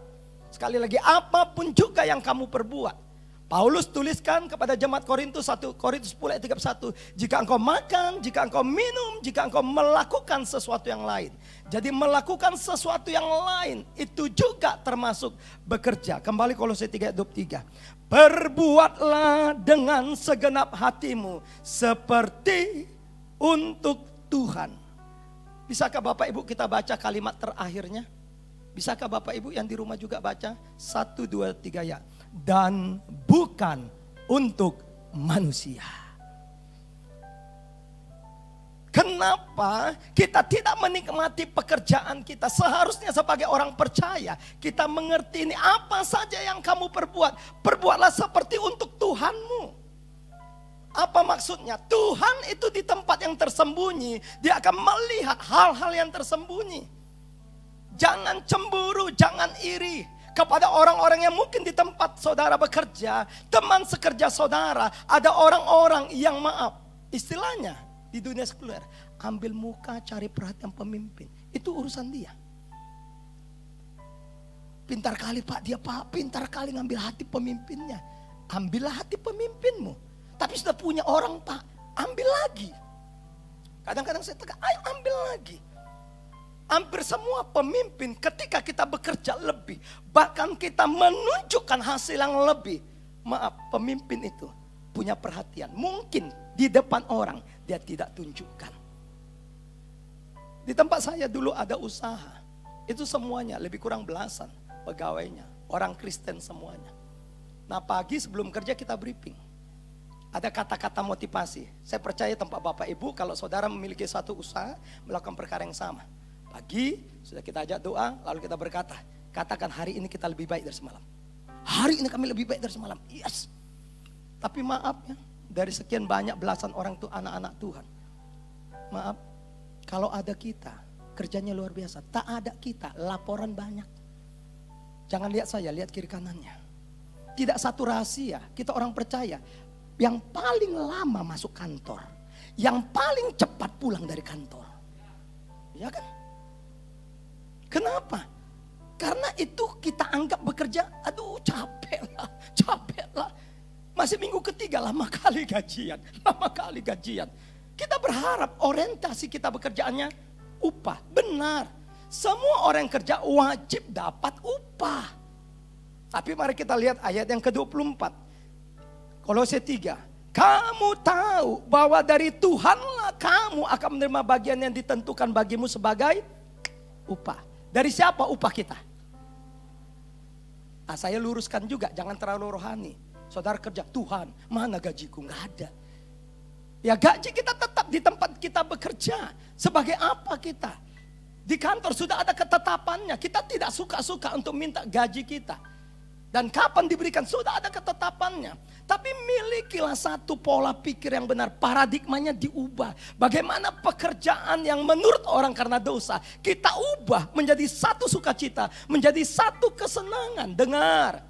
Sekali lagi, apapun juga yang kamu perbuat. Paulus tuliskan kepada jemaat Korintus 1 Korintus 10 ayat 31, jika engkau makan, jika engkau minum, jika engkau melakukan sesuatu yang lain. Jadi melakukan sesuatu yang lain itu juga termasuk bekerja. Kembali Kolose 3 ayat 23. Perbuatlah dengan segenap hatimu seperti untuk Tuhan. Bisakah Bapak Ibu kita baca kalimat terakhirnya? Bisakah Bapak Ibu yang di rumah juga baca? 1, 2, 3 ya. Dan bukan untuk manusia. Kenapa kita tidak menikmati pekerjaan kita? Seharusnya sebagai orang percaya kita mengerti ini, apa saja yang kamu perbuat, perbuatlah seperti untuk Tuhanmu. Apa maksudnya? Tuhan itu di tempat yang tersembunyi, dia akan melihat hal-hal yang tersembunyi. Jangan cemburu, jangan iri kepada orang-orang yang mungkin di tempat saudara bekerja, teman sekerja saudara, ada orang-orang yang maaf, istilahnya di dunia sekuler, ambil muka cari perhatian pemimpin. Itu urusan dia. Pintar kali Pak, dia Pak, pintar kali ngambil hati pemimpinnya. Ambillah hati pemimpinmu. Tapi sudah punya orang Pak, ambil lagi. Kadang-kadang saya tekan, ayo ambil lagi. Hampir semua pemimpin ketika kita bekerja lebih, bahkan kita menunjukkan hasil yang lebih. Maaf, pemimpin itu punya perhatian. Mungkin di depan orang dia tidak tunjukkan. Di tempat saya dulu ada usaha. Itu semuanya lebih kurang belasan pegawainya. Orang Kristen semuanya. Nah pagi sebelum kerja kita briefing. Ada kata-kata motivasi. Saya percaya tempat Bapak Ibu kalau saudara memiliki satu usaha melakukan perkara yang sama. Pagi sudah kita ajak doa, lalu kita berkata, katakan hari ini kita lebih baik dari semalam. Hari ini kami lebih baik dari semalam. Yes. Tapi maaf ya, dari sekian banyak belasan orang itu anak-anak Tuhan. Maaf, kalau ada kita, kerjanya luar biasa. Tak ada kita, laporan banyak. Jangan lihat saya, lihat kiri kanannya. Tidak satu rahasia, kita orang percaya. Yang paling lama masuk kantor, yang paling cepat pulang dari kantor. Ya kan? Kenapa? Karena itu kita anggap bekerja, aduh capek lah. Masih minggu ketiga lama kali gajian. Kita berharap orientasi kita bekerjaannya upah. Benar, semua orang yang kerja wajib dapat upah. Tapi mari kita lihat ayat yang ke-24. Kolose 3. Kamu tahu bahwa dari Tuhanlah kamu akan menerima bagian yang ditentukan bagimu sebagai upah. Dari siapa upah kita? Nah, saya luruskan juga, jangan terlalu rohani. Saudara kerja, Tuhan, mana gajiku? Nggak ada. Ya gaji kita tetap di tempat kita bekerja. Sebagai apa kita? Di kantor sudah ada ketetapannya. Kita tidak suka-suka untuk minta gaji kita. Dan kapan diberikan sudah ada ketetapannya. Tapi milikilah satu pola pikir yang benar. Paradigmanya diubah. Bagaimana pekerjaan yang menurut orang karena dosa. Kita ubah menjadi satu sukacita. Menjadi satu kesenangan. Dengar.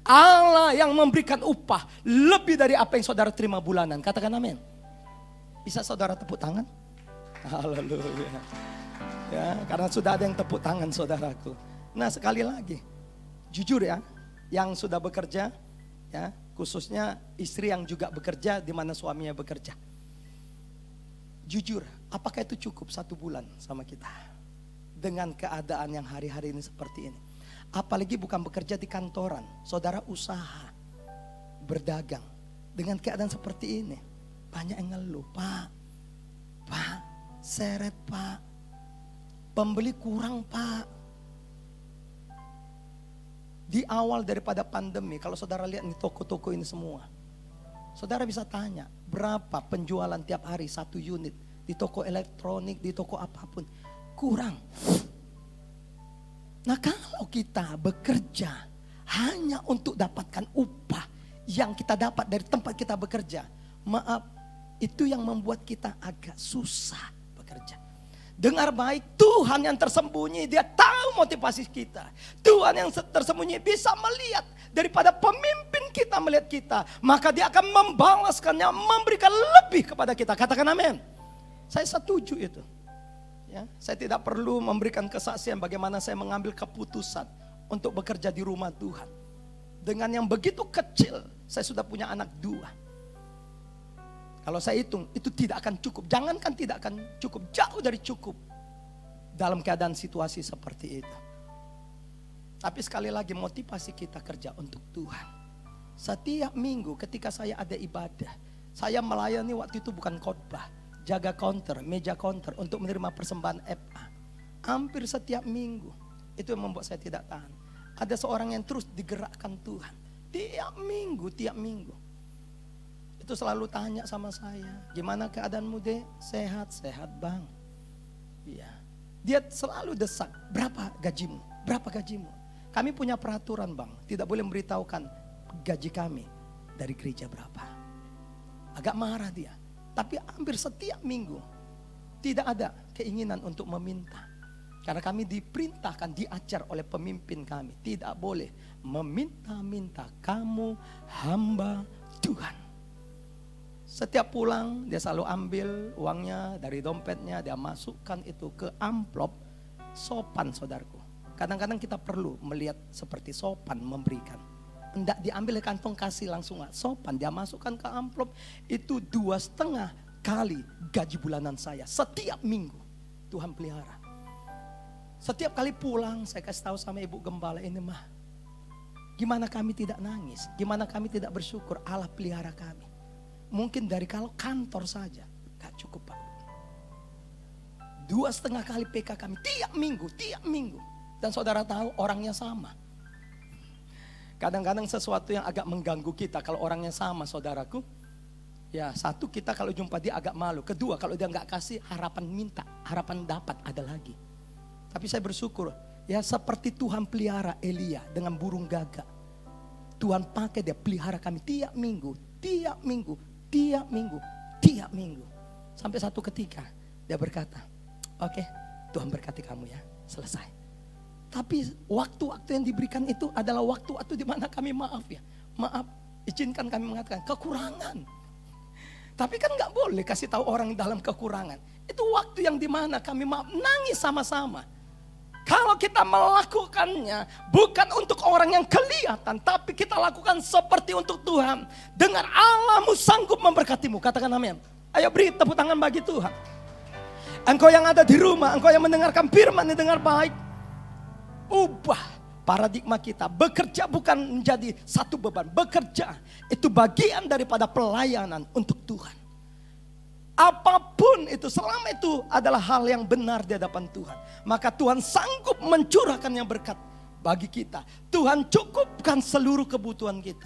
Allah yang memberikan upah. Lebih dari apa yang saudara terima bulanan. Katakan amin. Bisa saudara tepuk tangan? Haleluya. Ya, karena sudah ada yang tepuk tangan saudaraku. Nah sekali lagi. Jujur ya. Yang sudah bekerja, ya khususnya istri yang juga bekerja di mana suaminya bekerja. Jujur, apakah itu cukup 1 bulan sama kita? Dengan keadaan yang hari-hari ini seperti ini. Apalagi bukan bekerja di kantoran, saudara usaha, berdagang. Dengan keadaan seperti ini, banyak yang ngeluh, Pak, seret Pak, pembeli kurang Pak. Di awal daripada pandemi, kalau saudara lihat nih toko-toko ini semua. Saudara bisa tanya, berapa penjualan tiap hari 1 unit. Di toko elektronik, di toko apapun. Kurang. Nah kalau kita bekerja hanya untuk dapatkan upah yang kita dapat dari tempat kita bekerja. Maaf, itu yang membuat kita agak susah bekerja. Dengar baik, Tuhan yang tersembunyi dia tahu motivasi kita. Tuhan yang tersembunyi bisa melihat daripada pemimpin kita melihat kita. Maka dia akan membalaskannya, memberikan lebih kepada kita. Katakan amin. Saya setuju itu. Ya, saya tidak perlu memberikan kesaksian bagaimana saya mengambil keputusan untuk bekerja di rumah Tuhan. Dengan yang begitu kecil Saya sudah punya anak 2. Kalau saya hitung, itu tidak akan cukup. Jangankan tidak akan cukup, jauh dari cukup dalam keadaan situasi seperti itu. Tapi sekali lagi motivasi kita kerja untuk Tuhan. Setiap minggu ketika saya ada ibadah, saya melayani waktu itu bukan khotbah, jaga counter, meja counter untuk menerima persembahan FA. Hampir setiap minggu. Itu yang membuat saya tidak tahan. Ada seorang yang terus digerakkan Tuhan. Tiap minggu. Itu selalu tanya sama saya, gimana keadaanmu dek? Sehat bang. Iya. Dia selalu desak, berapa gajimu? Kami punya peraturan bang, tidak boleh memberitahukan gaji kami dari gereja berapa. Agak marah dia. Tapi hampir setiap minggu tidak ada keinginan untuk meminta. Karena kami diperintahkan, diajar oleh pemimpin kami. Tidak boleh meminta-minta, kamu hamba Tuhan. Setiap pulang dia selalu ambil uangnya dari dompetnya. Dia masukkan itu ke amplop. Sopan saudaraku. Kadang-kadang kita perlu melihat seperti sopan memberikan. Tidak diambil kantong kasih langsung, sopan. Dia masukkan ke amplop. Itu 2,5 kali gaji bulanan saya. Setiap minggu Tuhan pelihara. Setiap kali pulang saya kasih tahu sama ibu gembala ini mah. Gimana kami tidak nangis, gimana kami tidak bersyukur Allah pelihara kami. Mungkin dari kalau kantor saja gak cukup Pak. 2,5 kali PK kami tiap minggu. Dan saudara tahu orangnya sama. Kadang-kadang sesuatu yang agak mengganggu kita kalau orangnya sama saudaraku. Ya satu, kita kalau jumpa dia agak malu. Kedua, kalau dia gak kasih, harapan minta, harapan dapat ada lagi. Tapi saya bersyukur, ya seperti Tuhan pelihara Elia dengan burung gagak. Tuhan pakai dia pelihara kami tiap minggu. Sampai satu ketika dia berkata, oke, Tuhan berkati kamu ya, selesai. Tapi waktu-waktu yang diberikan itu adalah waktu-waktu di mana kami maaf, izinkan kami mengatakan kekurangan. Tapi kan gak boleh kasih tahu orang dalam kekurangan. Itu waktu yang di mana kami maaf, nangis sama-sama. Kalau kita melakukannya bukan untuk orang yang kelihatan, tapi kita lakukan seperti untuk Tuhan. Dengar Allahmu sanggup memberkatimu, katakan amin. Ayo beri tepuk tangan bagi Tuhan. Engkau yang ada di rumah, engkau yang mendengarkan firman, dengar baik. Ubah paradigma kita. Bekerja bukan menjadi satu beban. Bekerja itu bagian daripada pelayanan untuk Tuhan. Apapun itu, selama itu adalah hal yang benar di hadapan Tuhan, maka Tuhan sanggup mencurahkan yang berkat bagi kita. Tuhan cukupkan seluruh kebutuhan kita.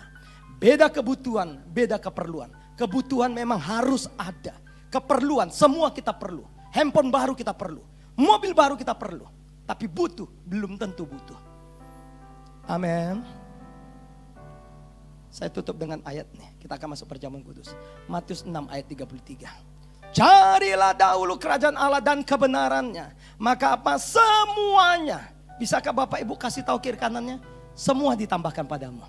Beda kebutuhan, beda keperluan. Kebutuhan memang harus ada. Keperluan, semua kita perlu. Handphone baru kita perlu. Mobil baru kita perlu. Tapi butuh, belum tentu butuh. Amin. Saya tutup dengan ayat nih. Kita akan masuk perjamuan kudus. Matius 6 ayat 33. Carilah dahulu kerajaan Allah dan kebenarannya. Maka apa? Semuanya. Bisakah Bapak Ibu kasih tahu kiri kanannya? Semua ditambahkan padamu.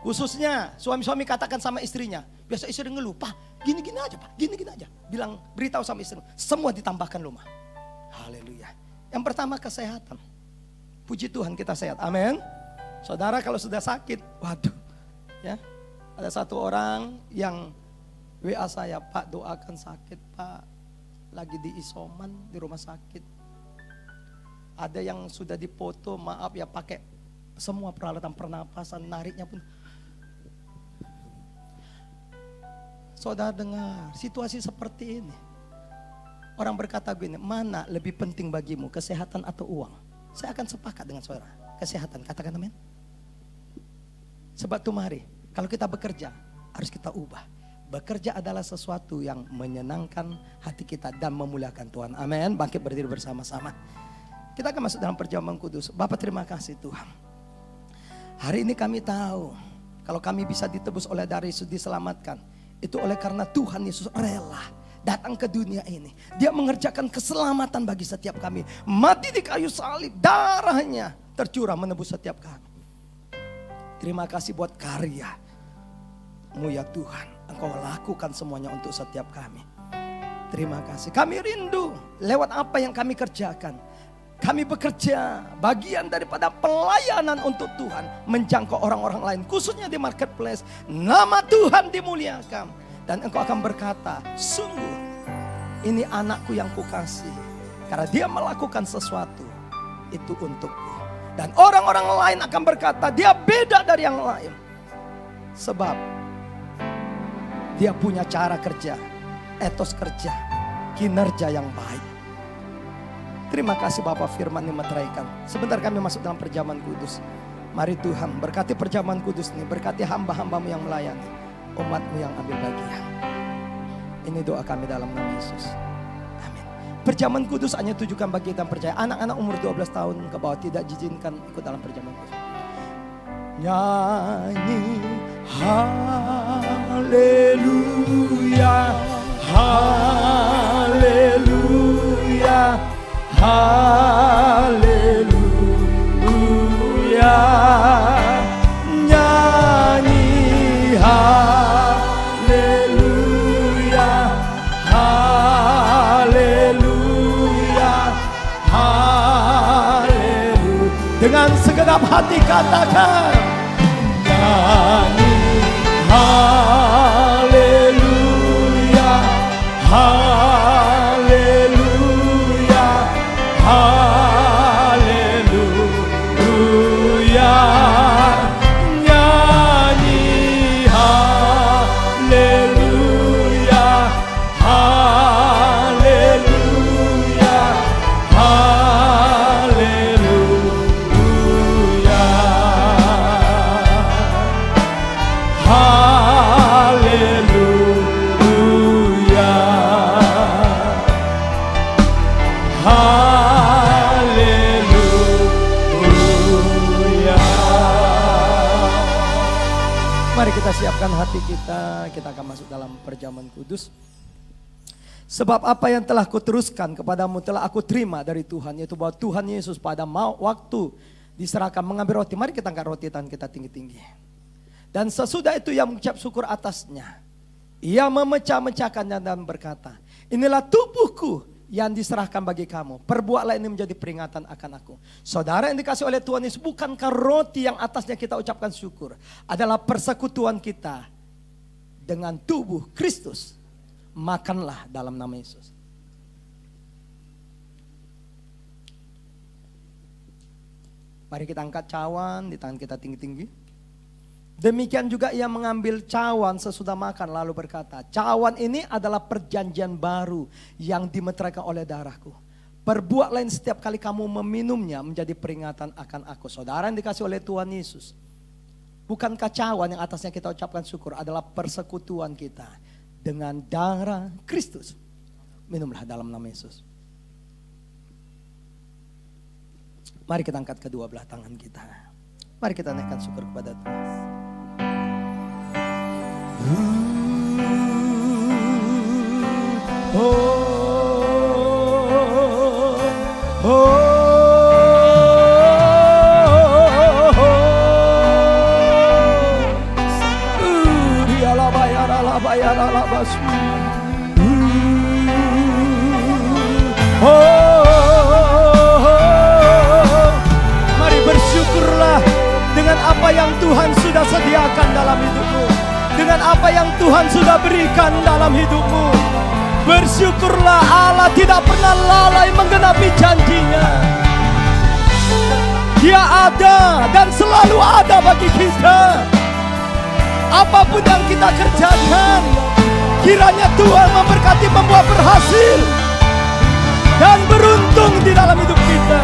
Khususnya suami-suami katakan sama istrinya. Biasa istri ngeluh, Pak gini-gini aja Pak, gini-gini aja. Bilang, beritahu sama istri, semua ditambahkan lu mah. Haleluya. Yang pertama kesehatan. Puji Tuhan kita sehat, amin. Saudara kalau sudah sakit, waduh. Ya, ada satu orang yang WA saya, Pak doakan sakit Pak. Lagi di isoman di rumah sakit. Ada yang sudah dipoto, maaf ya pakai semua peralatan pernapasan, nariknya pun. Saudara dengar, situasi seperti ini. Orang berkata gini, mana lebih penting bagimu, kesehatan atau uang? Saya akan sepakat dengan saudara, kesehatan, katakan amin. Sebab itu mari, kalau kita bekerja, harus kita ubah. Bekerja adalah sesuatu yang menyenangkan hati kita dan memuliakan Tuhan. Amin, bangkit berdiri bersama-sama. Kita akan masuk dalam perjamuan kudus. Bapak terima kasih Tuhan. Hari ini kami tahu, kalau kami bisa ditebus oleh darah Yesus, diselamatkan. Itu oleh karena Tuhan Yesus rela datang ke dunia ini. Dia mengerjakan keselamatan bagi setiap kami. Mati di kayu salib, darahnya tercurah menebus setiap kami. Terima kasih buat karya-Mu ya Tuhan. Engkau lakukan semuanya untuk setiap kami. Terima kasih. Kami rindu lewat apa yang kami kerjakan. Kami bekerja bagian daripada pelayanan untuk Tuhan, menjangkau orang-orang lain, khususnya di marketplace. Nama Tuhan dimuliakan. Dan engkau akan berkata, sungguh ini anakku yang kukasih, karena dia melakukan sesuatu itu untukku. Dan orang-orang lain akan berkata, dia beda dari yang lain, sebab dia punya cara kerja, etos kerja, kinerja yang baik. Terima kasih Bapak firman yang meteraikan. Sebentar kami masuk dalam perjamuan kudus. Mari Tuhan berkati perjamuan kudus ini, berkati hamba-hambamu yang melayani, umatmu yang ambil bagian. Ini doa kami dalam nama Yesus. Amin. Perjamuan kudus hanya tujukan bagi kita yang percaya. Anak-anak umur 12 tahun ke bawah tidak diizinkan ikut dalam perjamuan kudus. Nyanyi haleluya, haleluya, haleluya. Nyanyi haleluya, haleluya, haleluya. Dengan segenap hati katakan, nyanyi haleluya, haleluya, haleluya. Nyanyi haleluya, haleluya, haleluya, haleluya, haleluya. Mari kita siapkan hati kita akan masuk dalam perjamuan kudus. Sebab apa yang telah kuteruskan kepadamu telah aku terima dari Tuhan, yaitu bahwa Tuhan Yesus pada waktu diserahkan mengambil roti. Mari kita angkat roti tangan kita tinggi-tinggi. Dan sesudah itu ia mengucap syukur atasnya. Ia memecah-mecahkannya dan berkata, inilah tubuhku yang diserahkan bagi kamu. Perbuatlah ini menjadi peringatan akan aku. Saudara yang dikasih oleh Tuhan Yesus, bukankah roti yang atasnya kita ucapkan syukur adalah persekutuan kita dengan tubuh Kristus? Makanlah dalam nama Yesus. Mari kita angkat cawan di tangan kita tinggi-tinggi. Demikian juga ia mengambil cawan sesudah makan lalu berkata, cawan ini adalah perjanjian baru yang dimeteraikan oleh darahku. Perbuatlah ini setiap kali kamu meminumnya menjadi peringatan akan aku. Saudara yang dikasih oleh Tuhan Yesus, bukankah cawan yang atasnya kita ucapkan syukur adalah persekutuan kita dengan darah Kristus? Minumlah dalam nama Yesus. Mari kita angkat kedua belah tangan kita. Mari kita naikkan syukur kepada Tuhan. Mari bersyukurlah dengan apa yang Tuhan sudah sediakan dalam hidupmu, dengan apa yang Tuhan sudah berikan dalam hidupmu. Bersyukurlah, Allah tidak pernah lalai menggenapi janjinya. Dia ada dan selalu ada bagi kita. Apapun yang kita kerjakan, kiranya Tuhan memberkati, membuat berhasil dan beruntung di dalam hidup kita.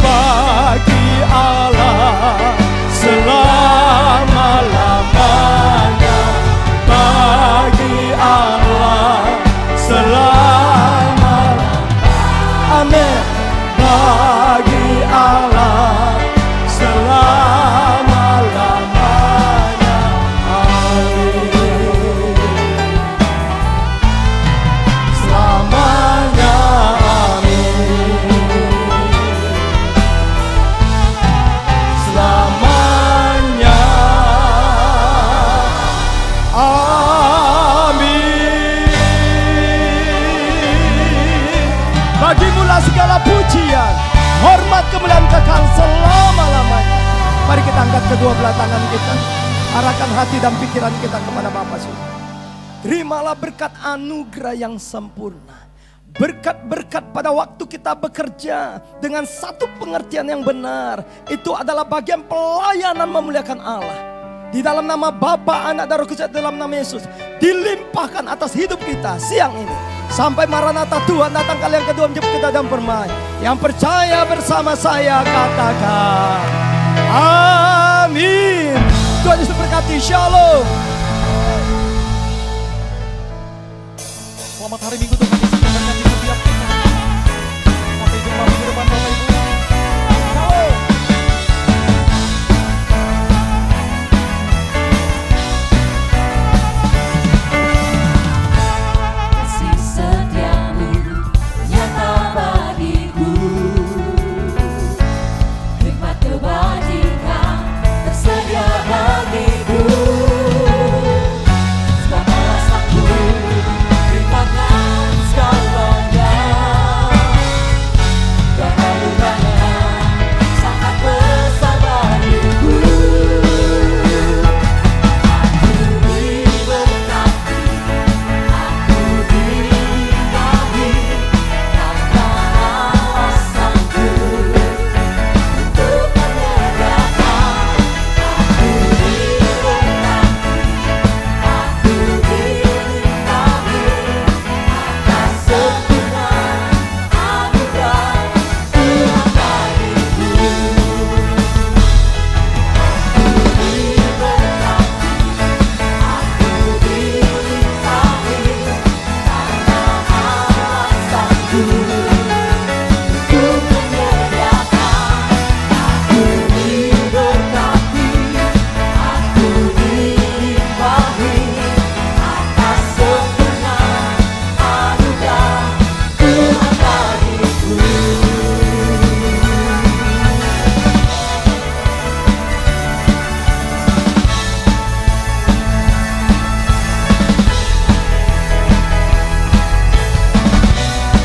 Bagi Allah selama-lamanya, bagi Allah selama-lamanya. Amin. Bagi Allah selama segala pujian, hormat, kemuliaan kekal selama-lamanya. Mari kita angkat kedua belah tangan kita, arahkan hati dan pikiran kita kepada Bapa Surga. Terimalah berkat anugerah yang sempurna. Berkat-berkat pada waktu kita bekerja dengan satu pengertian yang benar. Itu adalah bagian pelayanan memuliakan Allah. Di dalam nama Bapa, Anak, dan Roh Kudus, dalam nama Yesus, dilimpahkan atas hidup kita siang ini. Sampai Maranatha, Tuhan datang kali yang kedua menjemput kita dan bermain. Yang percaya bersama saya katakan amin. Tuhan Yesus berkati. Shalom. Selamat hari Minggu Tuhan Yesus memberkati setiap kita. Sampai jumpa minggu depan Bapak Ibu. Shalom. Kasih setiamu nyata bagiku, hikmat kebajikan tersedia bagiku. Sebab alasanku limpahkan segalanya, dan anugerahnya sangat besar bagiku. Aku diberkati, aku diberkati, karena alasanku untuk menyediakan. Aku diberkati, aku diberkati, atas sempurna anugerah Tuhan bagiku. Aku diberkati, aku dilimpahi, karena alasanku untuk menyediakan. Aku diberkati, aku dilimpahi, atas sempurna anugerah Tuhan bagiku.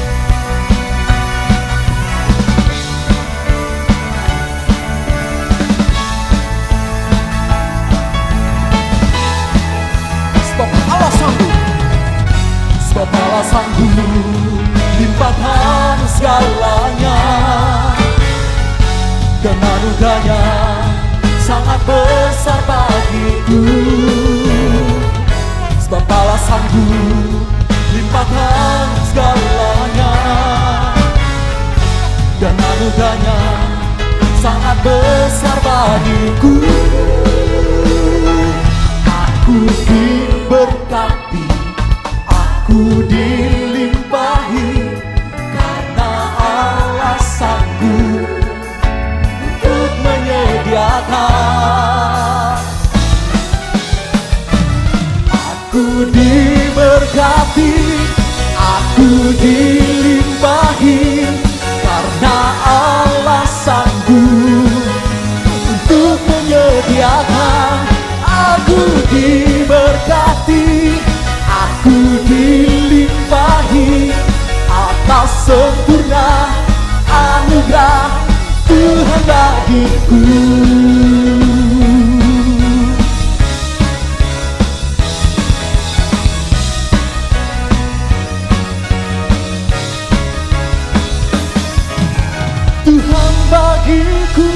Sebab Allah sanggup, sebab Allah sanggup limpahkan segalanya, dan anugerahnya sangat besar bagiku. Sebab Allah sanggup limpahkan segalanya, dan anugerahnya sangat besar bagiku. Aku diberkati, aku dilimpahi, karena Allah sanggup untuk menyediakan. Aku diberkati, aku dilimpahi, karena Allah sanggup untuk menyediakan. Aku diberkati, aku dilimpahi, atas sempurna anugerah Tuhan bagiku. Tuhan bagiku